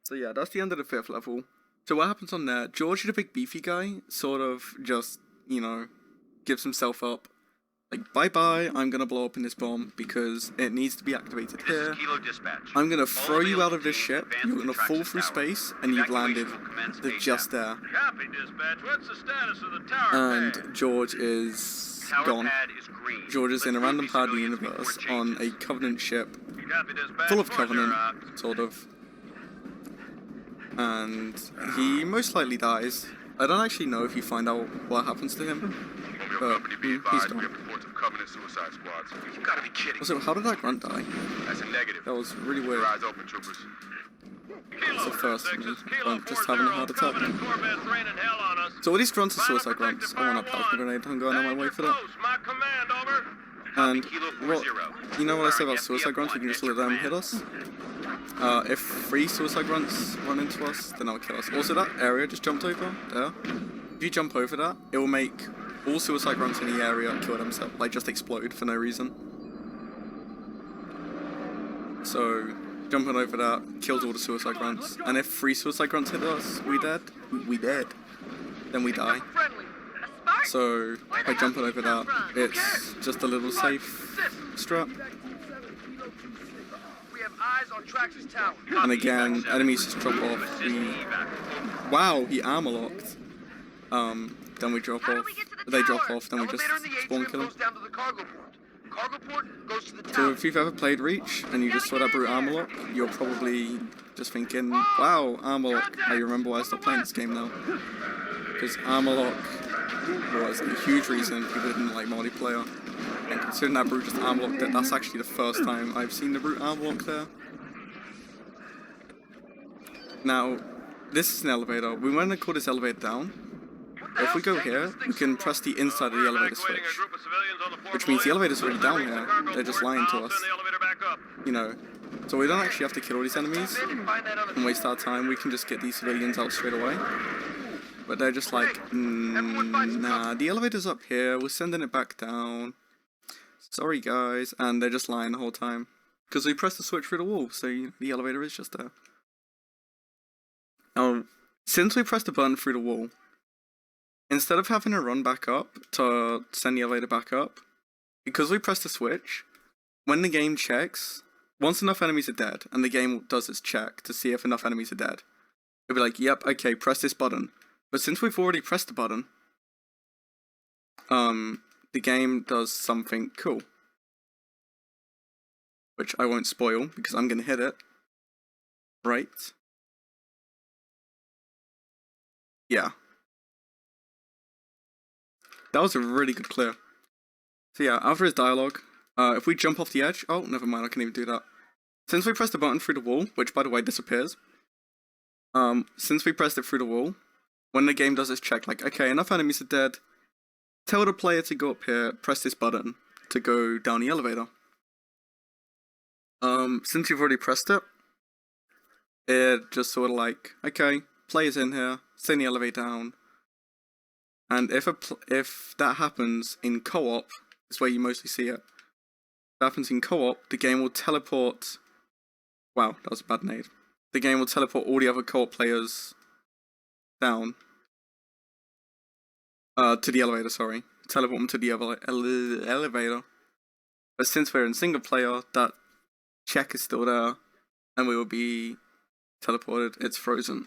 So yeah, that's the end of the 5th level. So what happens on there, George, the big beefy guy, sort of just, you know, gives himself up. Like, bye-bye, I'm gonna blow up in this bomb because it needs to be activated here. Kilo dispatch. I'm gonna throw you out of this teams ship, advance you're to gonna the fall Traxxas through tower. space, and you've landed Evacuation will commence just ASAP. there. Copy, dispatch. What's the status of the tower And pad? George is Tower gone. pad is green. George is in a Let's random move part of the civilians universe before on a changes. Covenant ship, Copy, dispatch. full of What's your, Covenant, sort of. And he most likely dies. I don't actually know if you find out what happens to him, Romeo but Company, be he's advised, we gone. have reports of Covenant suicide squads. You gotta be kidding. Also, how did that grunt die? That's a negative. That was really Keep weird. your eyes open, troopers. It's the first for me, Kilo but just having a heart attack. Covenant Corvettes raining hell on us. So all these grunts are Final suicide grunts. protective I want a fire plasma one. grenade. I'm going on my way Danger for that. close. My command, over. And Kilo what, 40. you know what I say about FBF suicide grunts? We can just let them hit us. If 3 suicide grunts run into us, then they'll kill us. Also, that area just jumped over there. If you jump over that, it will make all suicide grunts in the area kill themselves, like just explode for no reason. So jumping over that kills all the suicide grunts, and if 3 suicide grunts hit us, we dead. Then we die. Friendly. So by jumping over that, it's just a little safe strap. We have eyes on Traxxas Tower. And again, enemies just drop off. Wow, he armor locked. Then we drop off. They drop off, then we just Elevator in the spawn atrium kill goes them. down to the cargo port. Cargo port goes to the So tower. if you've ever played Reach and you just saw that brute armor lock, you're probably just thinking, wow, armor lock. I remember why I stopped playing this game now. Because armor lock was a huge reason people didn't like multiplayer. And considering that brute just armor locked it, that's actually the first time I've seen the brute armor lock there. Now, this is an elevator. We want to call this elevator down. If we go here, we can press the inside of the elevator switch. Which means the elevator's already down here. They're just lying to us. You know. So we don't actually have to kill all these enemies and waste our time. We can just get these civilians out straight away. But they're just like, nah, the elevator's up here. We're sending it back down. Sorry, guys. And they're just lying the whole time. Because we pressed the switch through the wall, so the elevator is just there. Since we pressed the button through the wall, instead of having to run back up to send the elevator back up, because we pressed the switch, when the game checks, once enough enemies are dead, and the game does its check to see if enough enemies are dead, it'll be like, yep, okay, press this button. But since we've already pressed the button, the game does something cool. Which I won't spoil, because I'm gonna hit it. Right? Yeah. That was a really good clear. So yeah, after his dialogue, if we jump off the edge, oh, never mind, I can't even do that. Since we pressed the button through the wall, which by the way disappears, since we pressed it through the wall, when the game does its check, like, okay, enough enemies are dead, tell the player to go up here, press this button to go down the elevator. Since you've already pressed it, it just sort of like, okay, player's in here, send the elevator down. And if that happens in co-op, is where you mostly see it. If that happens in co-op, the game will teleport. Wow, that was a bad nade. The game will teleport all the other co-op players down. To the elevator, sorry. Teleport them to the elevator. But since we're in single player, that check is still there, and we will be teleported. It's frozen.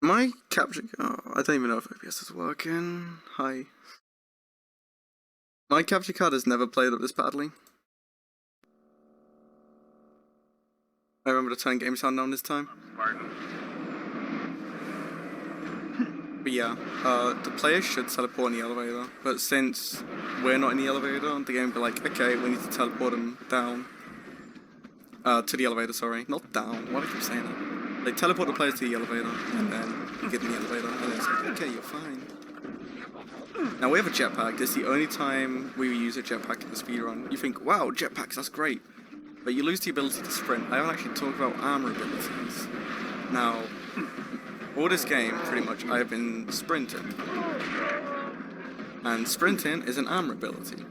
My capture... Oh, I don't even know if OBS is working. Hi. My capture card has never played up this badly. I remember to turn game sound down this time. But yeah, the player should teleport in the elevator, but since we're not in the elevator, the game will be like, okay, we need to teleport them down. To the elevator, sorry. Not down, why do I keep saying that? They teleport the players to the elevator, and then you get in the elevator, and it's like, okay, you're fine. Now we have a jetpack. This is the only time we use a jetpack in the speedrun. You think, wow, jetpacks, that's great. But you lose the ability to sprint. I haven't actually talked about armor abilities. Now, all this game, pretty much, I have been sprinting. And sprinting is an armor ability.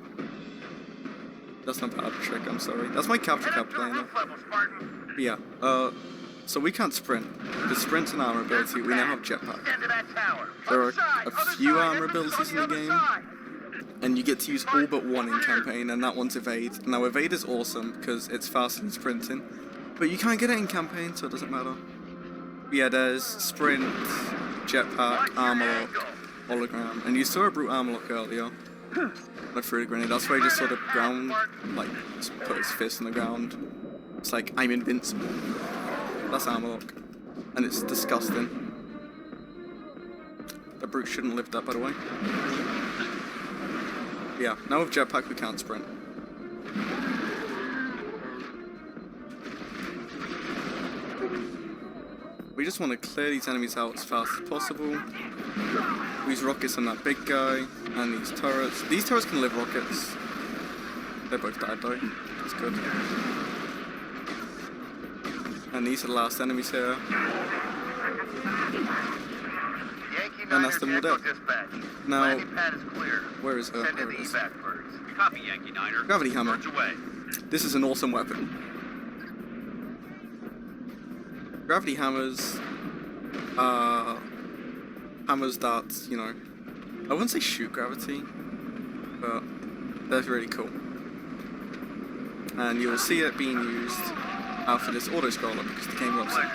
That's not part of the trick, I'm sorry. That's my capture card playing it. But yeah, so we can't sprint. The sprint's an armor ability, we now have jetpack. There are a few armor abilities in the game, and you get to use all but one in campaign, and that one's evade. Now evade is awesome, because it's faster than sprinting, but you can't get it in campaign, so it doesn't matter. But yeah, there's sprint, jetpack, armor lock, hologram, and you saw a brute armor lock earlier. I threw a grenade, that's where he just sort of ground, like, just put his fist on the ground. It's like, I'm invincible. That's armor lock. And it's disgusting. The brute shouldn't live that, by the way. Yeah, now with jetpack we can't sprint. We just want to clear these enemies out as fast as possible. Use rockets on that big guy, and these turrets. These turrets can live rockets. They both died though. That's good. And these are the last enemies here. And that's them all dead. Now, where is her? There it is. Copy, Yankee Niner. Gravity hammer. Away. This is an awesome weapon. Gravity hammers hammers that, you know, I wouldn't say shoot gravity, but they're really cool. And you'll see it being used after this auto-scroller because the game loves it.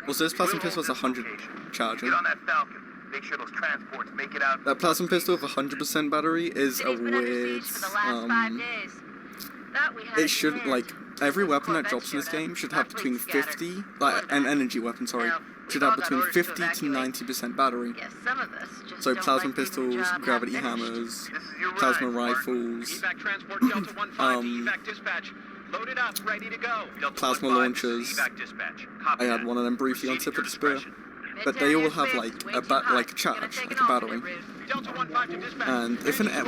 Also, this plasma pistol has 100 charging. That plasma pistol with 100% battery is a weird, it shouldn't, like, every weapon that drops in this game should have between 50, like, an energy weapon, sorry, should have between 50 to 90% battery. So plasma pistols, gravity hammers, plasma rifles, plasma launchers. I had one of them briefly on tip of the spear. But they all have like a charge, like a battery. And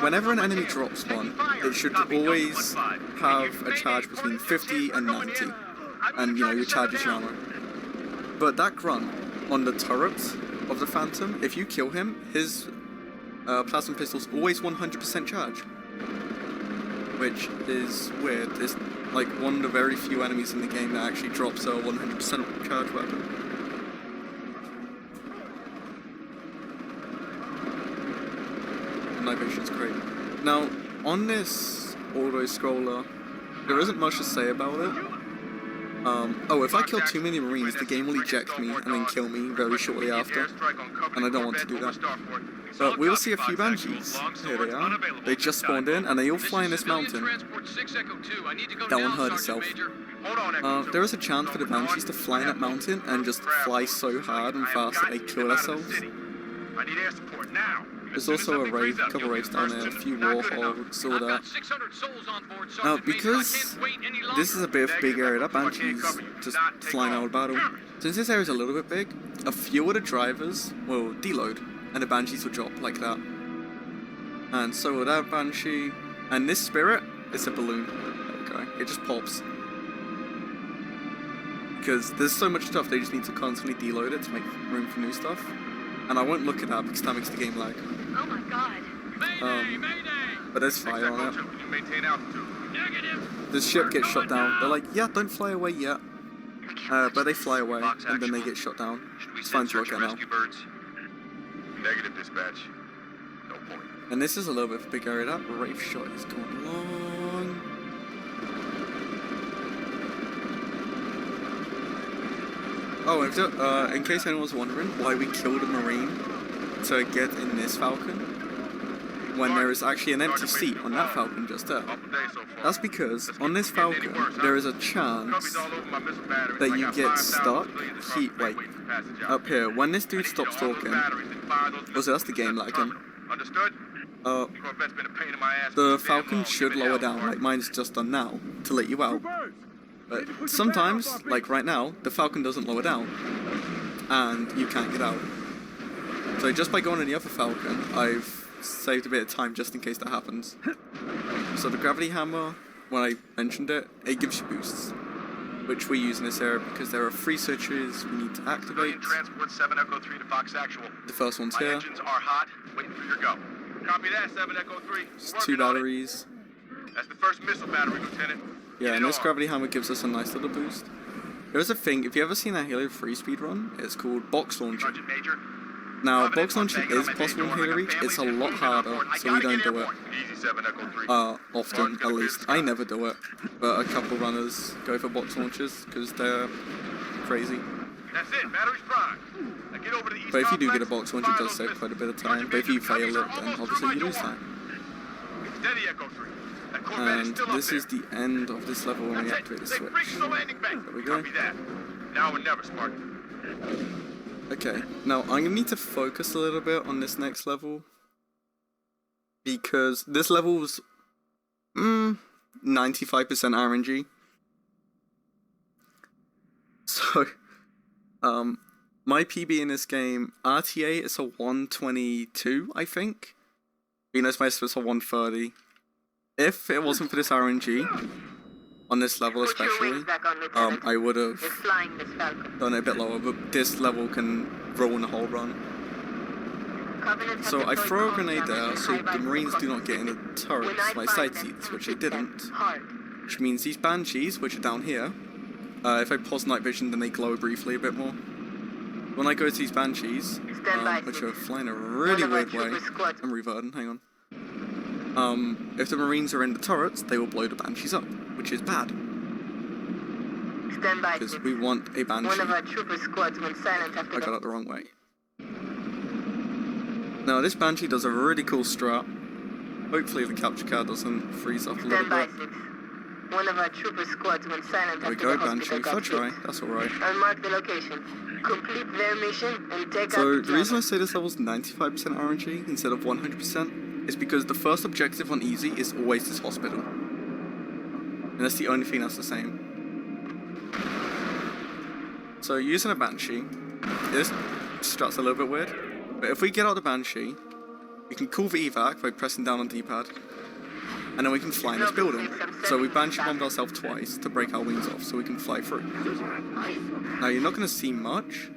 whenever an enemy drops one, it should always have a charge between 50 and 90. And you know, your charge is your armor. But that grunt on the turret of the Phantom, if you kill him, his plasma pistol's always 100% charge. Which is weird. It's like one of the very few enemies in the game that actually drops a 100% charge weapon. Night vision's great. Now, on this auto-scroller, there isn't much to say about it. Oh, if I kill too many Marines, the game will eject me and then kill me very shortly after. And I don't want to do that. But we will see a few Banshees. Here they are. They just spawned in and they all fly in this mountain. That one hurt itself. There is a chance for the Banshees to fly in that mountain and just fly so hard and fast that they kill themselves. There's also a raid, a couple raids down there, a few warhogs, all that. Now, because this is a bit of a big area, that Banshee's just flying out of battle. Since this area is a little bit big, a few of the drivers will deload, and the Banshees will drop like that. And so will that Banshee, and this spirit is a balloon. There we go, it just pops. Because there's so much stuff, they just need to constantly deload it to make room for new stuff. And I won't look at that because that makes the game lag. Oh my god. But there's fire on it. The ship gets shot down. They're like, yeah, don't fly away yet. But they fly away, and then they get shot down. It's fine to look at now. Negative dispatch. No point. And this is a little bit of a big area. That Wraith shot is going long. Oh, in case anyone's wondering why we killed a Marine to get in this Falcon, when there is actually an empty seat on that Falcon just there. That's because on this Falcon, there is a chance that you get stuck like up here. When this dude stops talking, so that's the game lagging. The Falcon should lower down, like mine's just done now, to let you out. But sometimes, like right now, the Falcon doesn't lower down, and you can't get out. So just by going on the other Falcon, I've saved a bit of time just in case that happens. So the gravity hammer, when I mentioned it, it gives you boosts, which we use in this area because there are 3 switches we need to activate. Transport 7 Echo 3 to Fox Actual. The first one's My here. engines are hot, waiting for your go. Copy that, 7 Echo 3. It's 2 batteries. That's the first missile battery, Lieutenant. Yeah, and this gravity hammer gives us a nice little boost. There's a thing, if you ever seen a Halo 3 speedrun, it's called box launching. Sergeant Major. Now, box launching is possible in Halo Reach, it's a lot harder, so we don't do it. Easy, 7 Echo 3. Often, at least. I never do it, but a couple runners go for box launches, because they're crazy. That's it, battery's prime. Now get over to the east. But if you do get a box launch, it does save quite a bit of time, but if you fail it, then obviously you lose time. Steady, Echo 3. That Corvette is And still up this there. is the end of this level when we That's it. activate the Say, switch. bring to the landing bay. There we go. Copy that. Now or never, Spartan. Okay, now I'm gonna need to focus a little bit on this next level, because this level's 95% RNG. So, my PB in this game, RTA is a 122, I think. Venus Mace was a 130. If it wasn't for this RNG, on this level Put your especially, wings back on, Lieutenant. I would You're have flying this Falcon. done it a bit lower, but this level can ruin the whole run. Covenant has So I deployed throw a comm grenade jammers there and so the high-rise Marines do not reconnaissance get in the systems. turrets, When I my find side them, seats, which they hit them didn't. hard. Which means these Banshees, which are down here, if I pause night vision, then they glow briefly a bit more. When I go to these Banshees, Stand by, which six. are flying a really One of our weird way, trooper squads. I'm reverting, hang on. If the Marines are in the turrets, they will blow the Banshees up, which is bad, Stand by, because six. we want a Banshee. One of our trooper squads went silent after I got the... it the wrong way. Now this Banshee does a really cool strat. Hopefully the capture card doesn't freeze up a little Stand by, bit. six. One of our trooper squads went silent There we after go, the hospital Banshee. got First try, hit. that's alright. I'll mark the location. Complete their mission and take So out the reason I jammers. say this level's 95% RNG instead of 100% is because the first objective on easy is always this hospital. And that's the only thing that's the same. So using a Banshee, this strat's a little bit weird, but if we get out the Banshee, we can call the evac by pressing down on D-pad, and then we can fly in this building. So we Banshee bombed ourselves twice to break our wings off so we can fly through. Now you're not going to see much.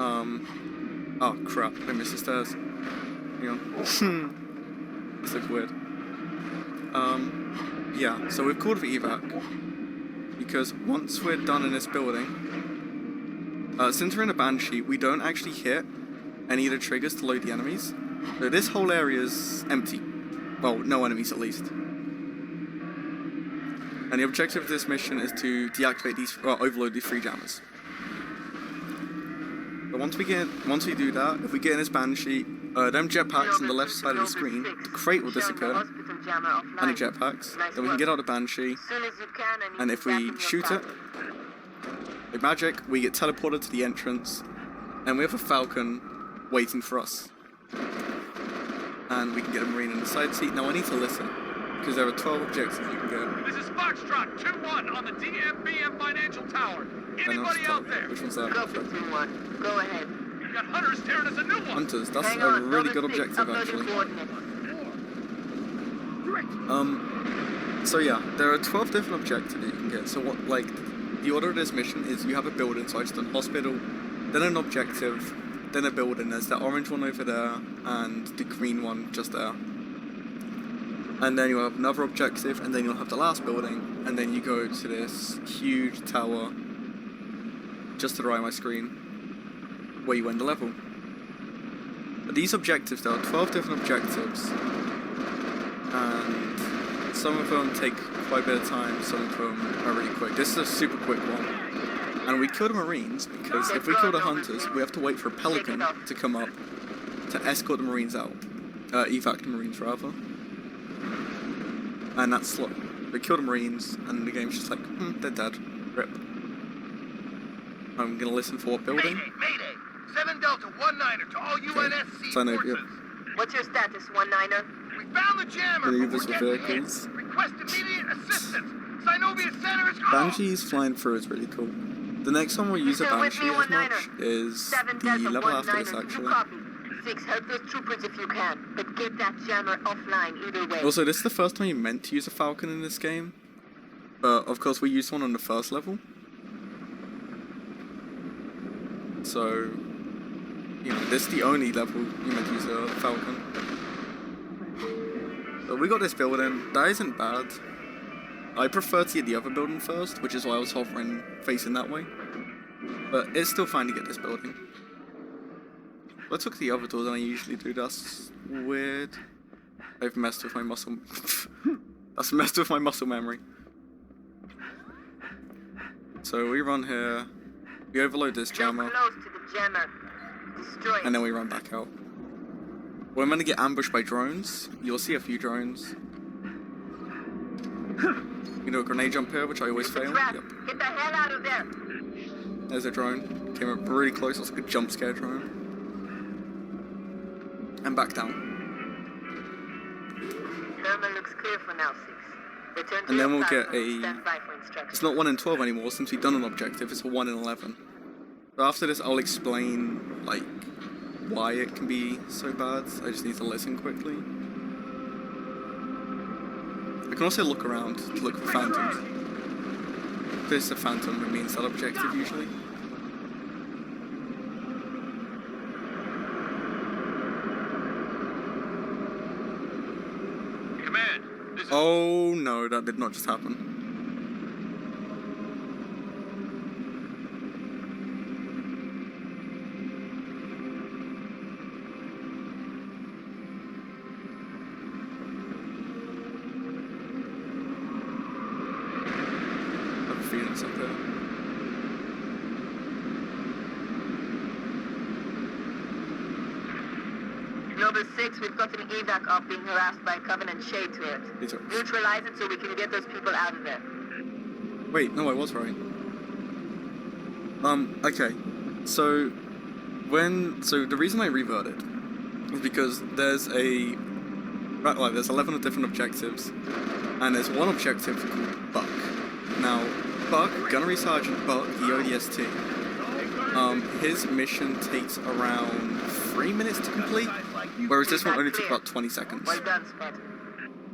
Oh crap, I missed the stairs. Hang on. This looks weird. Yeah, so we've called the evac, because once we're done in this building, since we're in a Banshee, we don't actually hit any of the triggers to load the enemies. So this whole area is empty. Well, no enemies at least. And the objective of this mission is to deactivate these, or overload these 3 jammers. But once we do that, if we get in this Banshee, them jetpacks on the left side of the screen, the crate will disappear, and the jetpacks. Then we can get out the Banshee, and if we shoot it, with magic, we get teleported to the entrance, and we have a Falcon waiting for us. And we can get a Marine in the side seat. Now I need to listen, because there are 12 objectives you can get. This is Foxtrot 2-1 on the DMBM Financial Tower. Anybody out there? Which one's that? Go for 2-1. Go ahead. We've got hunters tearing us a new one. Hunters, that's Hang a on, really good Bravo 6, objective uploading actually. coordinates. So yeah, there are 12 different objectives that you can get. So what, like, the order of this mission is you have a building, so I just done hospital, then an objective, then a building. There's that orange one over there, and the green one just there. And then you'll have another objective, and then you'll have the last building, and then you go to this huge tower, just to the right of my screen, where you end the level. But these objectives, there are 12 different objectives, and some of them take quite a bit of time, some of them are really quick. This is a super quick one. And we kill the Marines because if we kill the Hunters, we have to wait for a Pelican to come up to escort the Marines out. Evac the Marines, rather. And that's slow. We kill the Marines, and the game's just like, they're dead. Rip. I'm gonna listen for what building. Mayday! 7 Delta 19er to all UNSC Sign over, forces. yep. What's your status, 19er? We found the jammer. Maneuvers We're with getting vehicles. hit. Request immediate assistance. Synovia Center is Banshees flying through is really cool. The next one we'll use a Still with Banshee me, as much 19er. is 7 the Delta level after 19er, this, you actually. copy. 6, help those troopers if you can, but get that jammer offline either way. Also, this is the first time you meant to use a Falcon in this game. But, of course, we used one on the first level. So, you know, this is the only level you meant to use a Falcon. But we got this building. That isn't bad. I prefer to get the other building first, which is why I was hovering facing that way. But it's still fine to get this building. I took the other door than I usually do. That's weird. I've messed with my muscle. That's messed with my muscle memory. So we run here. We overload this jammer. Close to the jammer. Destroy it. And then we run back out. We're meant to get ambushed by drones. You'll see a few drones. You know, a grenade jump here, which I always fail. Trap. Yep. Get the hell out of there. There's a drone. Came up really close. It's like a jump scare drone. And back down. Thermal looks clear for now, 6. Return to And then your we'll get platform. a... Stand by for instructions. It's not 1 in 12 anymore since we've done an objective. It's a 1 in 11. So after this, I'll explain, like, why it can be so bad. I just need to listen quickly. I can also look around to look for phantoms. If it's a phantom, it means that objective usually. Command, this is... Oh no, that did not just happen. I have a feeling it's up there. Global 6, we've got an evac op being harassed by a Covenant shade turret. These are... Neutralize it so we can get those people out of there. Wait, no, I was right. Okay. So, the reason I reverted is because there's there's 11 different objectives, and there's one objective called Buck. Now, Buck, Gunnery Sergeant Buck, the ODST, his mission takes around 3 minutes to complete, whereas this one only took about 20 seconds. Well done, Spot.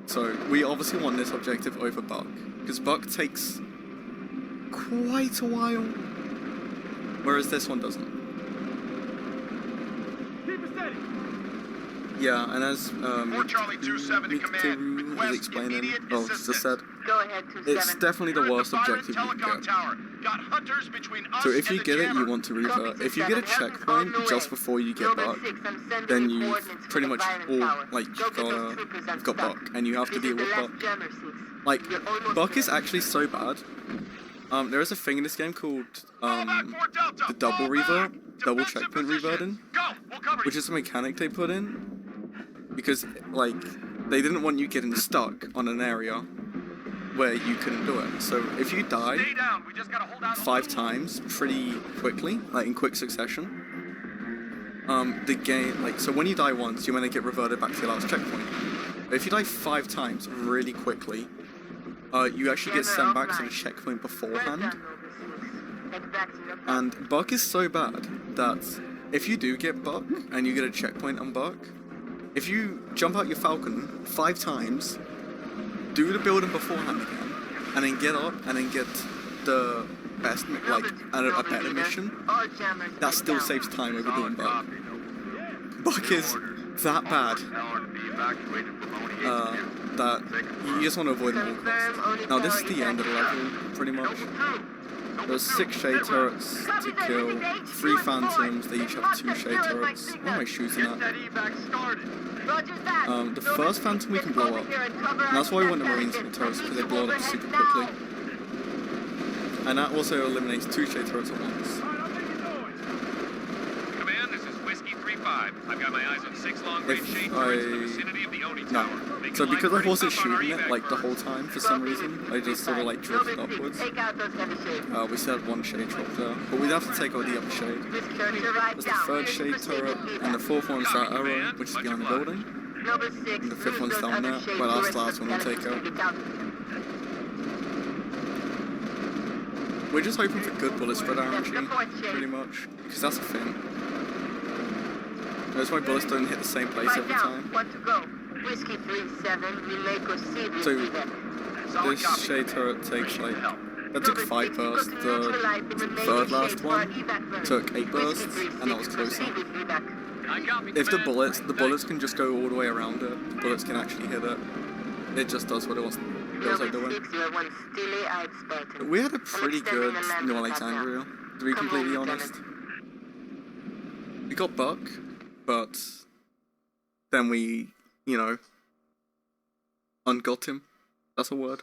So, we obviously want this objective over Buck, because Buck takes quite a while, whereas this one doesn't. Yeah, and as 4 Charlie 270 command. is Request explaining, immediate well, just said, Go ahead, 27. it's definitely the worst objective you can telecom get. tower. Got hunters between us So if and you the get it, jammer. you want to revert. If you get a checkpoint just before you get Buck, then you've pretty much you've got Buck, and you have to deal with Buck. Like, Buck is actually so bad. There is a thing in this game called the double revert, double checkpoint reverting, which is a mechanic they put in because like they didn't want you getting stuck on an area where you couldn't do it. So if you die 5 times pretty quickly, like in quick succession, the game, so when you die once, you're going to get reverted back to your last checkpoint. But if you die 5 times really quickly, you actually get sent back to the checkpoint beforehand. And Buck is so bad that if you do get Buck and you get a checkpoint on Buck, if you jump out your Falcon 5 times, do the building beforehand again, and then get up and then get the best, a better mission, that still saves time over doing Buck. Buck is that bad that you just want to avoid them all costs. Now this is the end of the level, pretty much. There's 6 shade turrets to kill, 3 phantoms, they each have 2 shade turrets. What am I shooting at? The first phantom we can blow up, and that's why we want the Marines in the turrets, because they blow it up super quickly. And that also eliminates 2 shade turrets at once. Command, this is Whiskey 3-5. I've got my eyes on 6 long-range shade If turrets in the vicinity of the Oni No. Tower. They So can because line I wasn't pretty tough on our shooting it evac like the burns. whole time for some reason, I just sort of like drifted Noble 6, upwards. take out those heavy shades. We still had 1 shade drop there, but we'd have to take out the other shade. Whiskey 3, right There's the down. 3rd shade turret, and the 4th one's that arrow, which is behind the building. Noble 6, And the 5th one's use down those there, other shades but to that's rest the last the one we'll take skeletons out. to get out. We're just hoping for good bullets spread RNG, pretty much, because that's a thing. That's why bullets don't hit the same place Right every down. time. One to go. Whiskey 3-7, we may proceed with So, evac. Solid This copy. shade turret takes like, that took Noble 5 6, bursts, you got to the neutralize the remaining 3rd last shades for one our evac burn. took 8 Whiskey bursts, 3-6, and that was closer. proceed with evac. I copy, If the Command. bullets can just go all the way around it, the bullets can actually hit it. It just does what it wants, feels like Noble doing. 6, you are one steely-eyed Spartan. We had a I'm pretty extending good the landing New pad Alexandria, now. to be Come completely home, honest. Lieutenant. We got Buck, but then we, you know, ungot him. That's a word.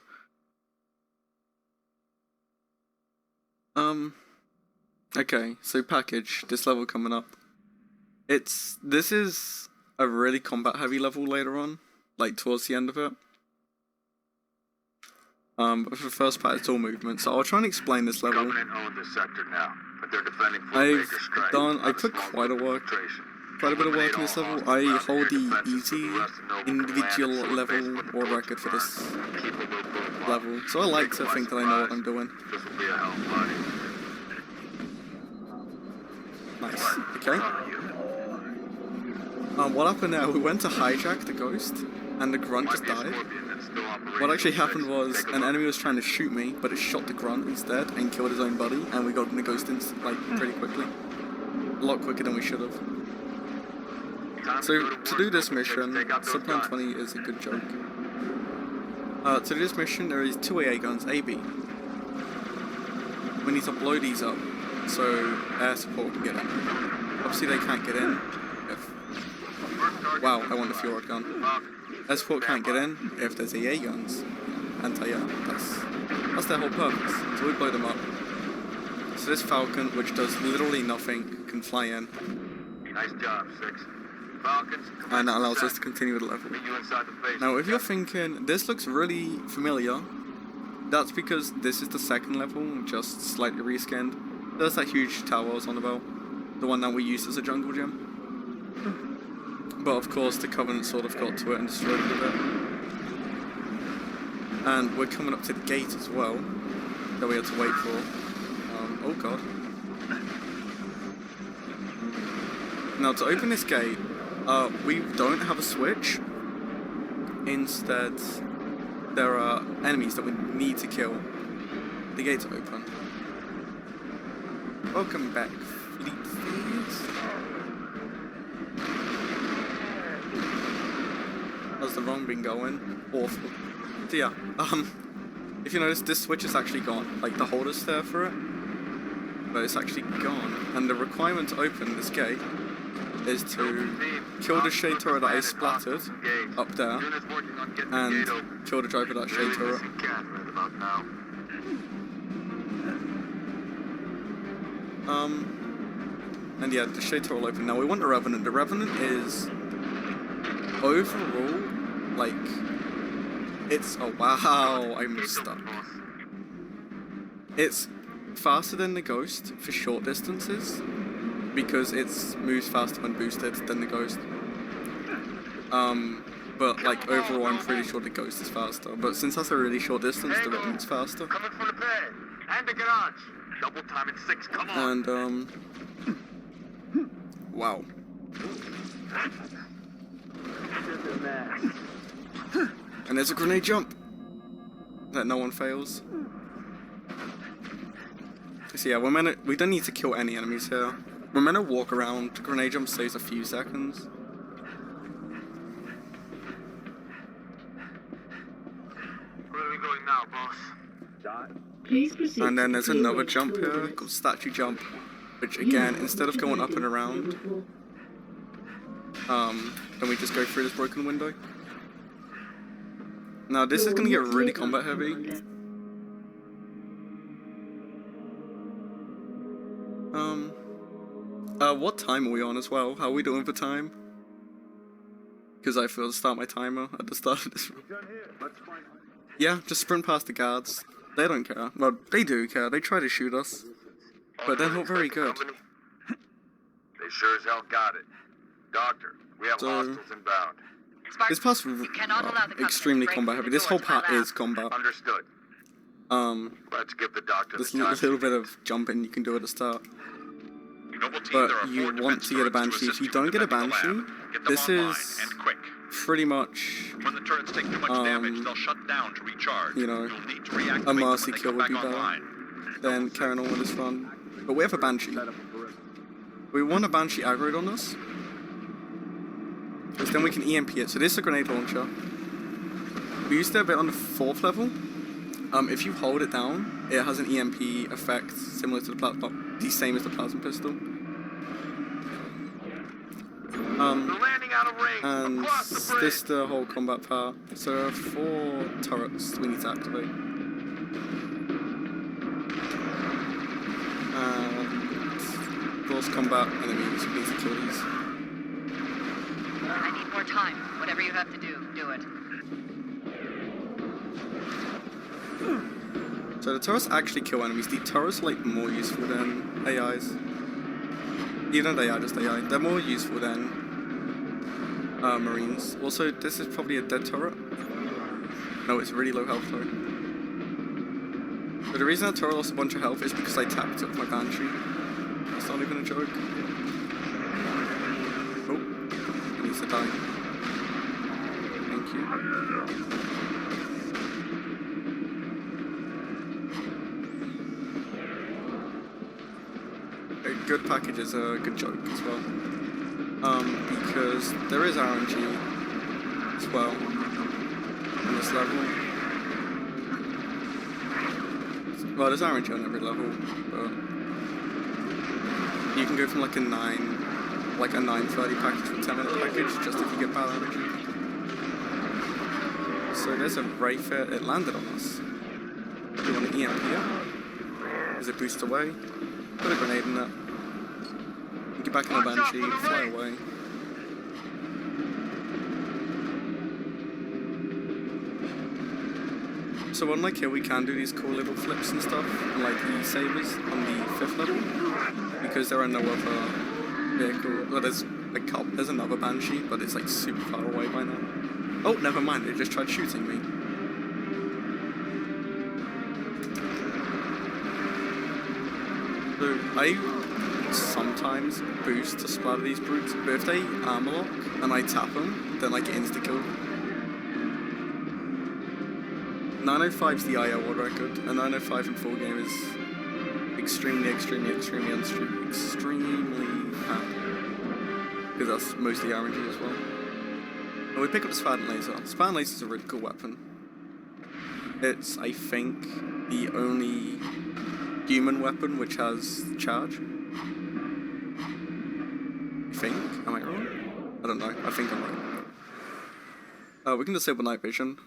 Okay, so package, this level coming up. This is a really combat heavy level later on, like towards the end of it. But for the first part it's all movement, so I'll try and explain this level. Covenant own this sector now, but they're defending Fort I've Baker Strait. I put quite a bit of work in this level. I hold the easy individual level world record for this level, so I like to think that I know what I'm doing. This will be a hell of a party. Nice. Okay. What happened now? We went to hijack the ghost, and the grunt just died. What actually happened was an enemy was trying to shoot me, but it shot the grunt instead and killed his own buddy, and we got the ghost in like pretty quickly, a lot quicker than we should have. So to do this mission, Subplan 20 is a good joke. To do this mission, there is 2 AA guns, AB. We need to blow these up so air support can get in. Obviously they can't get in if... Wow, I want the Fjord gun. Air support can't get in if there's AA guns. Anti-air, that's their whole purpose, so we blow them up. So this Falcon, which does literally nothing, can fly in. Nice job, 6. Falcons, And that allows us to continue with the level. meet you inside the base. Now, if you're thinking, this looks really familiar, that's because this is the 2nd level, just slightly reskinned. There's that huge tower I was on about, the one that we used as a jungle gym. But of course, the Covenant sort of got to it and destroyed it a bit. And we're coming up to the gate as well, that we had to wait for. Oh god. Now, to open this gate, we don't have a switch. Instead, there are enemies that we need to kill. The gate's open. Welcome back, Fleet Thieves. How's the run been going? Awful. So yeah, if you notice, this switch is actually gone. Like, the holder's there for it, but it's actually gone. And the requirement to open this gate is to kill the shade turret that I splattered up there, and kill the driver of that shade turret. And yeah, the shade turret will open. Now we want the Revenant. The Revenant is overall, like, it's, oh wow, I'm stuck. It's faster than the Ghost for short distances, because it moves faster when boosted than the Ghost. But like overall, I'm pretty sure the Ghost is faster. But since that's a really short distance, the Revenant's faster. Coming from the pad and the garage. Double time at 6. Come on. And wow. And there's a grenade jump that no one fails. So yeah, we don't need to kill any enemies here. We're meant to walk around. Grenade jump saves a few seconds. Where are we going now, boss? Please proceed. And then there's to another freeway jump here coordinates. called statue jump, which You again, have instead of going up and detected around, available. then we just go through this broken window. Now this is gonna get really combat heavy. What time are we on as well? How are we doing for time? Because I forgot to start my timer at the start of this run. Yeah, just sprint past the guards. They don't care. Well, they do care. They try to shoot us. But they're not very good. They sure as hell got it. Doctor, we have hostiles inbound. This part's extremely combat heavy. This whole part is combat. Understood. Let's give the doctor There's the a time. little bit of jumping you can do at the start. Noble team, But there are you 4 want defense to get a turrets Banshee. If assist you don't in get a defending the lab. Banshee, Get them this online, is and quick. pretty much, When the turrets take too much damage, they'll shut down to recharge. you know, You'll need to reactivate a mercy them when they kill come would back be better online. than carrying on with this run. But we have a Banshee. We want a Banshee aggroed on us. Because then we can EMP it. So this is a grenade launcher. We used to have it on the 4th level. If you hold it down, it has an EMP effect similar to the plasma, the same as the plasma pistol. They're landing out of range. And Across the bridge. this is the whole combat part. So there are 4 turrets we need to activate. And close combat enemies, we need to kill these. I need more time. Whatever you have to do, do it. So the turrets actually kill enemies. The turrets are like more useful than AIs. Even though they are just AI, they're more useful than Marines. Also, this is probably a dead turret. No, it's really low health though. But the reason that turret lost a bunch of health is because I tapped it with my Banshee. That's not even a joke. Oh, it needs to die. Thank you. A good package is a good joke as well. Because there is RNG as well on this level. Well, there's RNG on every level, but you can go from like a 930 package to a 10-minute package just if you get bad RNG. So there's a Wraith here. It landed on us. Do you want to EMP it? Is it boost away? Put a grenade in it. Get back in the Banshee, fly away. So unlike here, we can do these cool little flips and stuff, like the sabers on the 5th level, because there are no other vehicle. Well, there's another Banshee, but it's like super far away by now. Oh, never mind. It just tried shooting me. So I sometimes boost to splatter these brutes, but if they armor lock and I tap them, then I get insta kill. 905's the IO world record, and 905 in full game is extremely bad. Because that's mostly RNG as well. And we pick up the Spartan Laser. Spartan Laser is a really cool weapon. It's, I think, the only human weapon which has charge. I think? Am I wrong? I don't know. I think I'm right. We can disable night vision.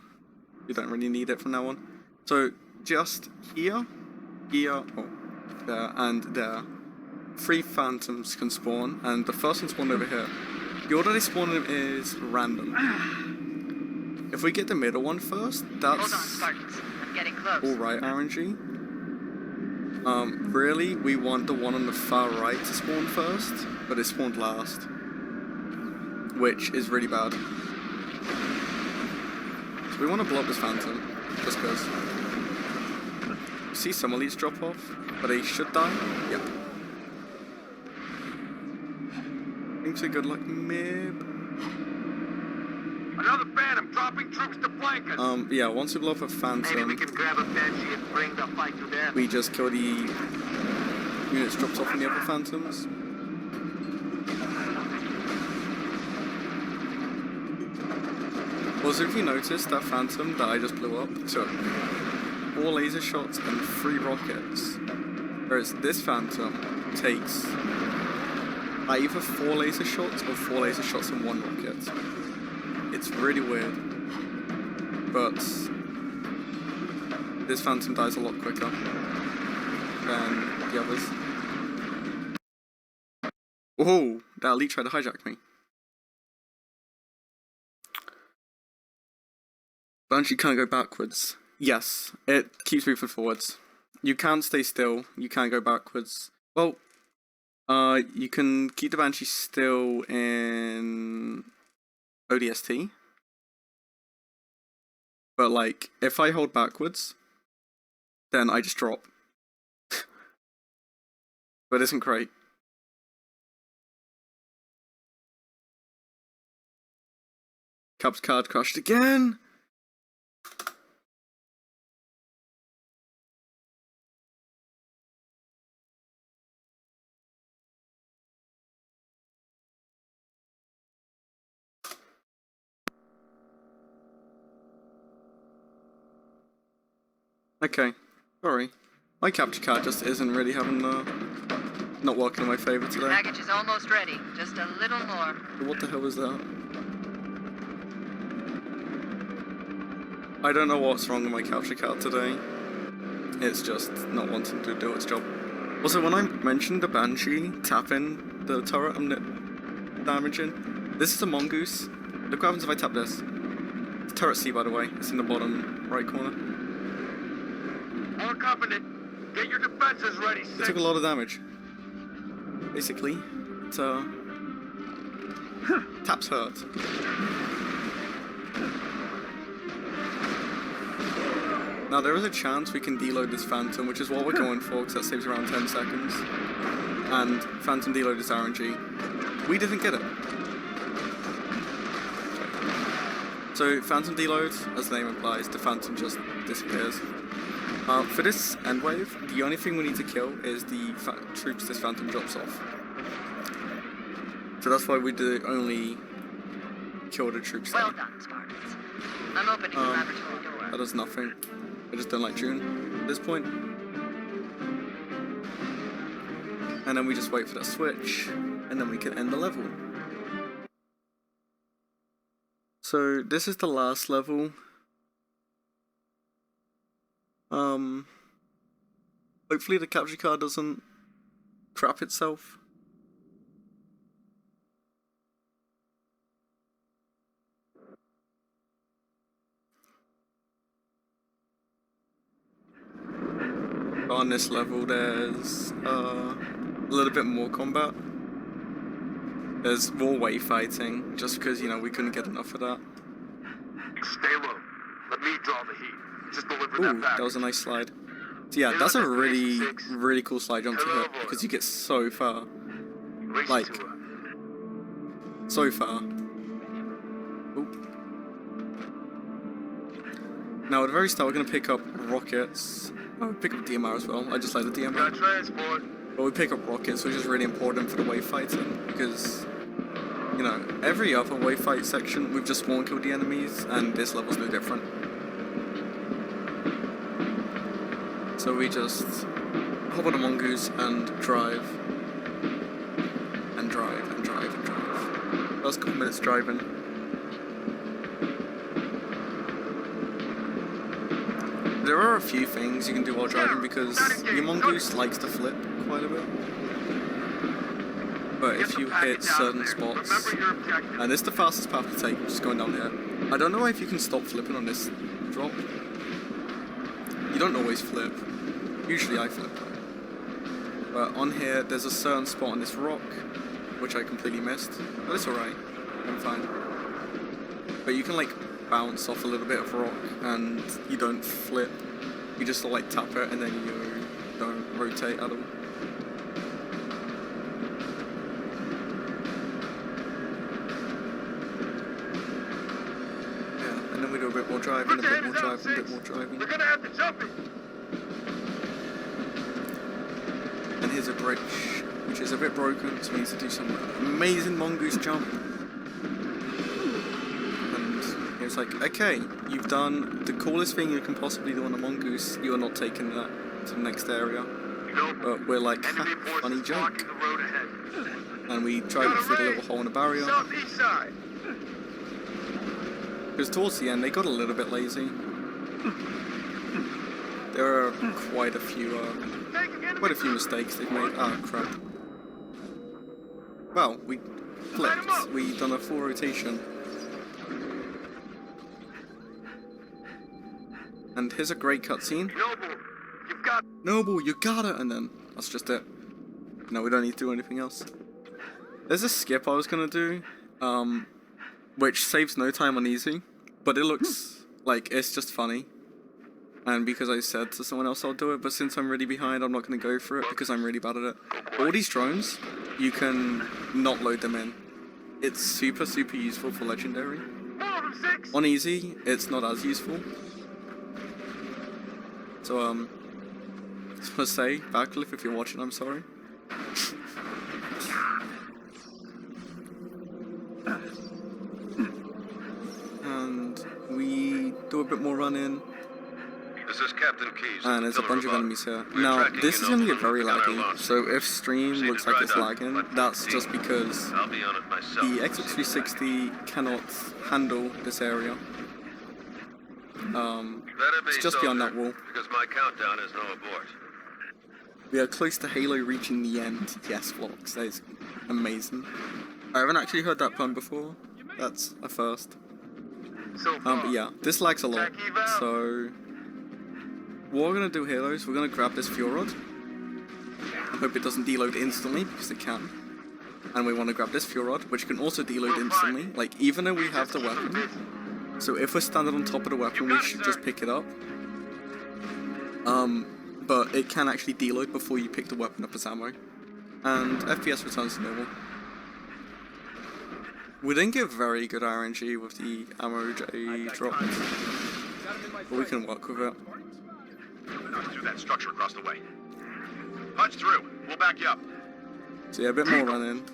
You don't really need it from now on. So, just here, there, and there. 3 phantoms can spawn, and the first one spawned over here. The order they spawn in is random. If we get the middle one first, that's Hold on, Spartans. I'm getting close. alright RNG. Really, we want the one on the far right to spawn first, but it spawned last. Which is really bad. So we want to blow up this phantom, just because. See some of these drop off, but they should die. Yep. Thanks for good luck, Mib. Another Phantom dropping troops to flank us. Yeah, once we blow up a phantom, Maybe we can grab a Banshee and bring the fight to them. we just kill the units dropped off from the other phantoms. Also, if you notice, that phantom that I just blew up took 4 laser shots and 3 rockets, whereas this phantom takes either 4 laser shots or 4 laser shots and 1 rocket. It's really weird, but this phantom dies a lot quicker than the others. Oh, that elite tried to hijack me. Banshee can't go backwards. Yes, it keeps moving forwards. You can't stay still. You can't go backwards. Well, you can keep the Banshee still in ODST. But like, if I hold backwards, then I just drop. But it isn't great. Cubs card crashed again. Okay, sorry. My capture card just isn't really having not working in my favor today. Package is almost ready. Just a little more. What the hell was that? I don't know what's wrong with my capture card today. It's just not wanting to do its job. Also, when I mentioned the Banshee tapping the turret I'm damaging, this is a mongoose. Look what happens if I tap this. It's turret C, by the way. It's in the bottom right corner. All company, get your defenses ready. It took a lot of damage. Basically, it taps hurt. Now there is a chance we can deload this Phantom, which is what we're going for, because that saves around 10 seconds. And Phantom deload is RNG. We didn't get it. So Phantom deload, as the name implies, the Phantom just disappears. For this end wave, the only thing we need to kill is the troops this Phantom drops off. So that's why we do only kill the troops there. Well done, Spartans. I'm opening the laboratory door. That does nothing. I just don't like June at this point. And then we just wait for that switch, and then we can end the level. So this is the last level. Hopefully the capture card doesn't crap itself. On this level there's a little bit more combat. There's more wave fighting, just because, you know, we couldn't get enough of that. Stay low. Let me draw the heat. Just deliver Ooh, that back. that was a nice slide. So yeah, that's a really cool slide jump to hit, because you get so far. Like, so far. Ooh. Now at the very start we're going to pick up rockets. Oh, pick up DMR as well. I just like the DMR. Transport. But we pick up rockets, which is really important for the wave fighting, because, you know, every other wave fight section we've just spawn killed the enemies, and this level's no different. So we just hop on a mongoose and drive. And drive, and drive, and drive. First couple minutes driving. There are a few things you can do while driving, because your mongoose likes to flip quite a bit. But if you hit certain spots, and it's the fastest path to take, just going down here. I don't know if you can stop flipping on this drop. You don't always flip. Usually I flip. But on here, there's a certain spot on this rock, which I completely missed. But it's alright. I'm fine. But you can like bounce off a little bit of rock, and you don't flip. You just like tap it, and then you don't rotate at all. Yeah, and then we do a bit more driving, a bit more driving, a bit more driving. We're gonna have to jump it. And here's a bridge, which is a bit broken, so we need to do some amazing mongoose jump. And it's like, okay, you've done the coolest thing you can possibly do on a mongoose. You are not taking that to the next area. But we're like, ha, funny joke. And we drive through the little hole in the barrier. Southeast side. Because towards the end, they got a little bit lazy. There are quite a few mistakes they've made. Ah, crap. Wow, we flipped. We done a full rotation. And here's a great cutscene. Noble, you got it! And then that's just it. No, we don't need to do anything else. There's a skip I was gonna do, which saves no time on easy, but it looks like it's just funny. And because I said to someone else I'll do it, but since I'm really behind, I'm not going to go for it because I'm really bad at it. All these drones, you can not load them in. It's super, super useful for Legendary. On easy, it's not as useful. So, I just want to say, Backcliff, if you're watching, I'm sorry. And we do a bit more running. This is Captain Keyes. And there's a bunch of enemies here. Now, this is going to get very laggy, so if stream looks like it's lagging, that's just because the Xbox 360 cannot handle this area. It's just beyond that wall. Because my countdown is no abort. We are close to Halo reaching the end. Yes, Vlogs, that is amazing. I haven't actually heard that pun before. That's a first. But yeah, this lags a lot, so... What we're going to do here, though, is we're going to grab this fuel rod. I hope it doesn't deload instantly, because it can. And we want to grab this fuel rod, which can also deload instantly. Like, even though we have the weapon. So if we're standing on top of the weapon, we should just pick it up. But it can actually deload before you pick the weapon up as ammo. And FPS returns to normal. We didn't get very good RNG with the ammo J drop. But we can work with it. Through that structure across the way. Punch through. We'll back you up. So yeah, a bit more running.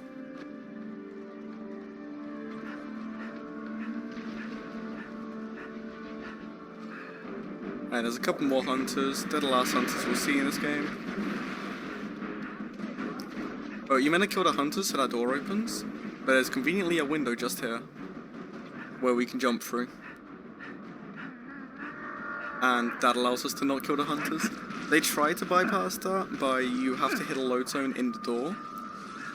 And there's a couple more hunters. They're the last hunters we'll see in this game. Oh, you meant to kill the hunters so that door opens? But there's conveniently a window just here where we can jump through. And that allows us to not kill the hunters. They try to bypass that by you have to hit a load zone in the door,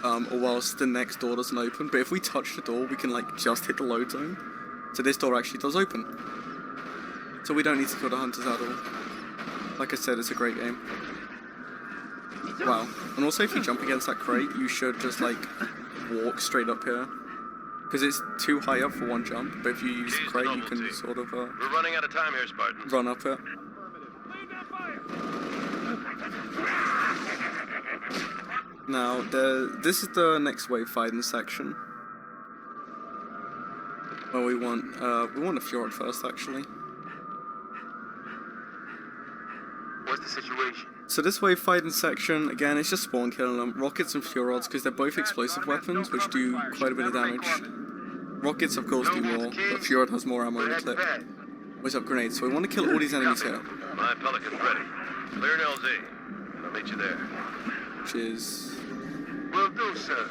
or whilst the next door doesn't open. But if we touch the door, we can like just hit the load zone. So this door actually does open. So we don't need to kill the hunters at all. Like I said, it's a great game. Wow. And also if you jump against that crate, you should just like walk straight up here. Because it's too high up for one jump, but if you use the crate, you can sort of We're running out of time here, Spartan. run up it. Now, this is the next wave fighting section. Well, we want a fjord first, actually. What's the situation? So this wave fighting section, again, it's just spawn killing them. Rockets and fuel rods, because they're both explosive weapons, which do quite a bit of damage. Rockets, of course, do more, but fuel rod has more ammo in the clip. Where's up grenades? So we want to kill all these enemies here. My Pelican's ready. Clear an LZ. I'll meet you there. Which is... Will do, sir.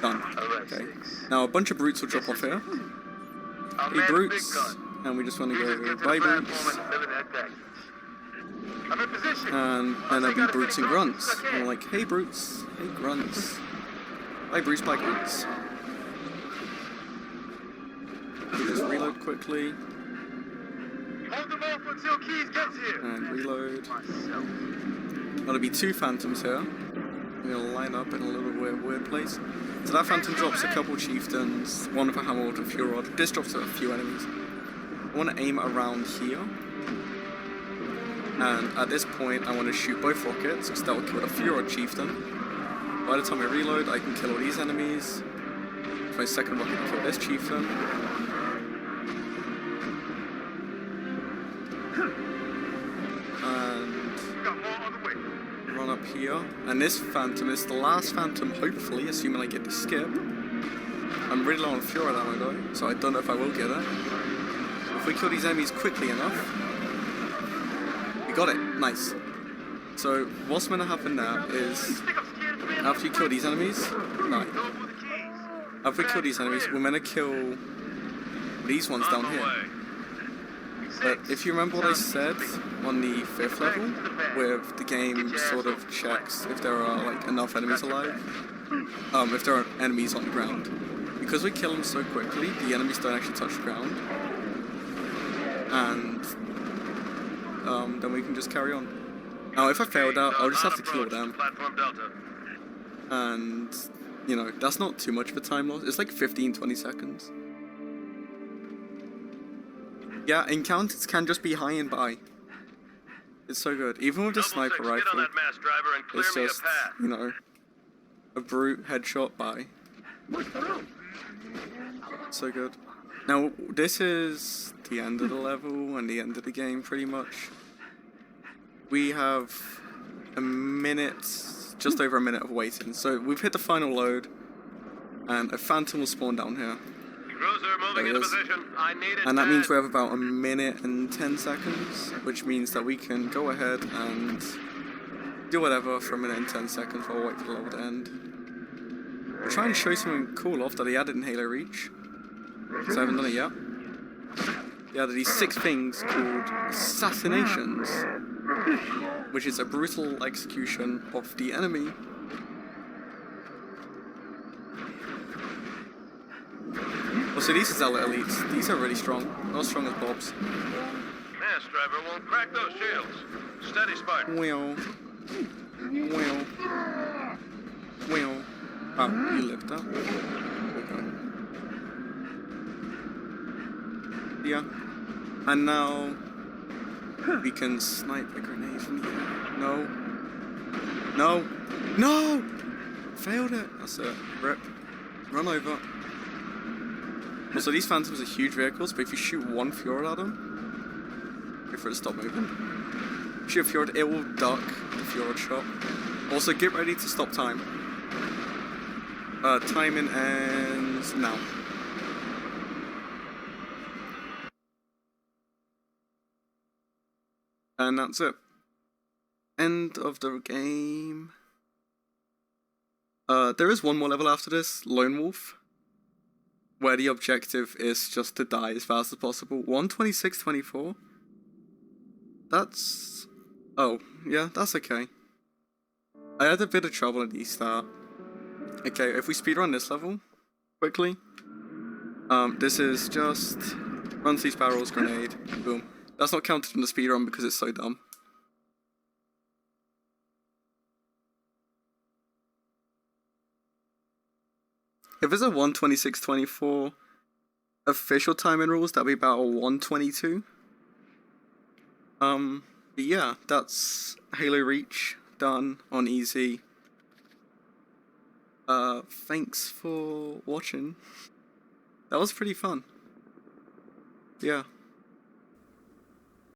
done. Okay. Now a bunch of brutes will drop off here. Hey brutes. And we just want to go bye brutes. And then there'll be brutes and grunts. And we're like, hey brutes, hey grunts. Bye brutes, bye grunts. We just reload quickly. Hold them off until Keyes gets here. And reload. There'll be two phantoms here. We're gonna line up in a little weird place. So that phantom drops a couple chieftains, one with a hammer and a fuel rod. This drops a few enemies. I want to aim around here. And at this point, I want to shoot both rockets, because that will kill the fuel rod chieftain. By the time I reload, I can kill all these enemies. If my second rocket can kill this chieftain. Run up here, and this phantom is the last phantom, hopefully, assuming I get the skip. I'm really low on fuel ammo though, so I don't know if I will get it. If we kill these enemies quickly enough, we got it, nice. So what's going to happen now is, after you kill these enemies, no. After we kill these enemies, we're going to kill these ones down here. But if you remember what I said on the 5th level, where the game sort of checks if there are like enough enemies alive, if there are enemies on the ground. Because we kill them so quickly, the enemies don't actually touch the ground. And then we can just carry on. Now if I fail that, I'll just have to kill them. Platform Delta. And, you know, that's not too much of a time loss. It's like 15-20 seconds. Yeah, encounters can just be high and by. It's so good. Even with the sniper Get on rifle, that mass, driver, and clear it's me a just, path. you know, a brute headshot by. So good. Now, this is the end of the level and the end of the game, pretty much. We have a minute, just over a minute of waiting. So we've hit the final load, and a phantom will spawn down here. Cruiser moving into position. I need it. And that means we have about a minute and 10 seconds, which means that we can go ahead and do whatever for a minute and 10 seconds while we wait for the level to end. I'll try and show you something cool off that he added in Halo Reach, because I haven't done it yet. He added these 6 things called assassinations, which is a brutal execution of the enemy. Also, these are Zealot elites. These are really strong. Not as strong as Bob's. Mass driver won't crack those shields. Steady, Spartan. Well. Oh, you lived that. Okay. Yeah. And now we can snipe a grenade from the air. No! Failed it. That's it. Rip. Run over. Also, these Phantoms are huge vehicles, but if you shoot one Fjord at them, wait for it to stop moving. Shoot a Fjord, it will duck the Fjord shot. Also, get ready to stop time. Timing ends now. And that's it. End of the game. There is one more level after this, Lone Wolf, where the objective is just to die as fast as possible. 1:26:24. That's... oh, yeah, that's okay. I had a bit of trouble at the start. Okay, if we speedrun this level, quickly. This is just... run these barrels, grenade, boom. That's not counted in the speedrun because it's so dumb. If it's a 1:26:24 official timing rules, that'd be about a 1:22. But yeah, that's Halo Reach done on easy. Thanks for watching. That was pretty fun. Yeah.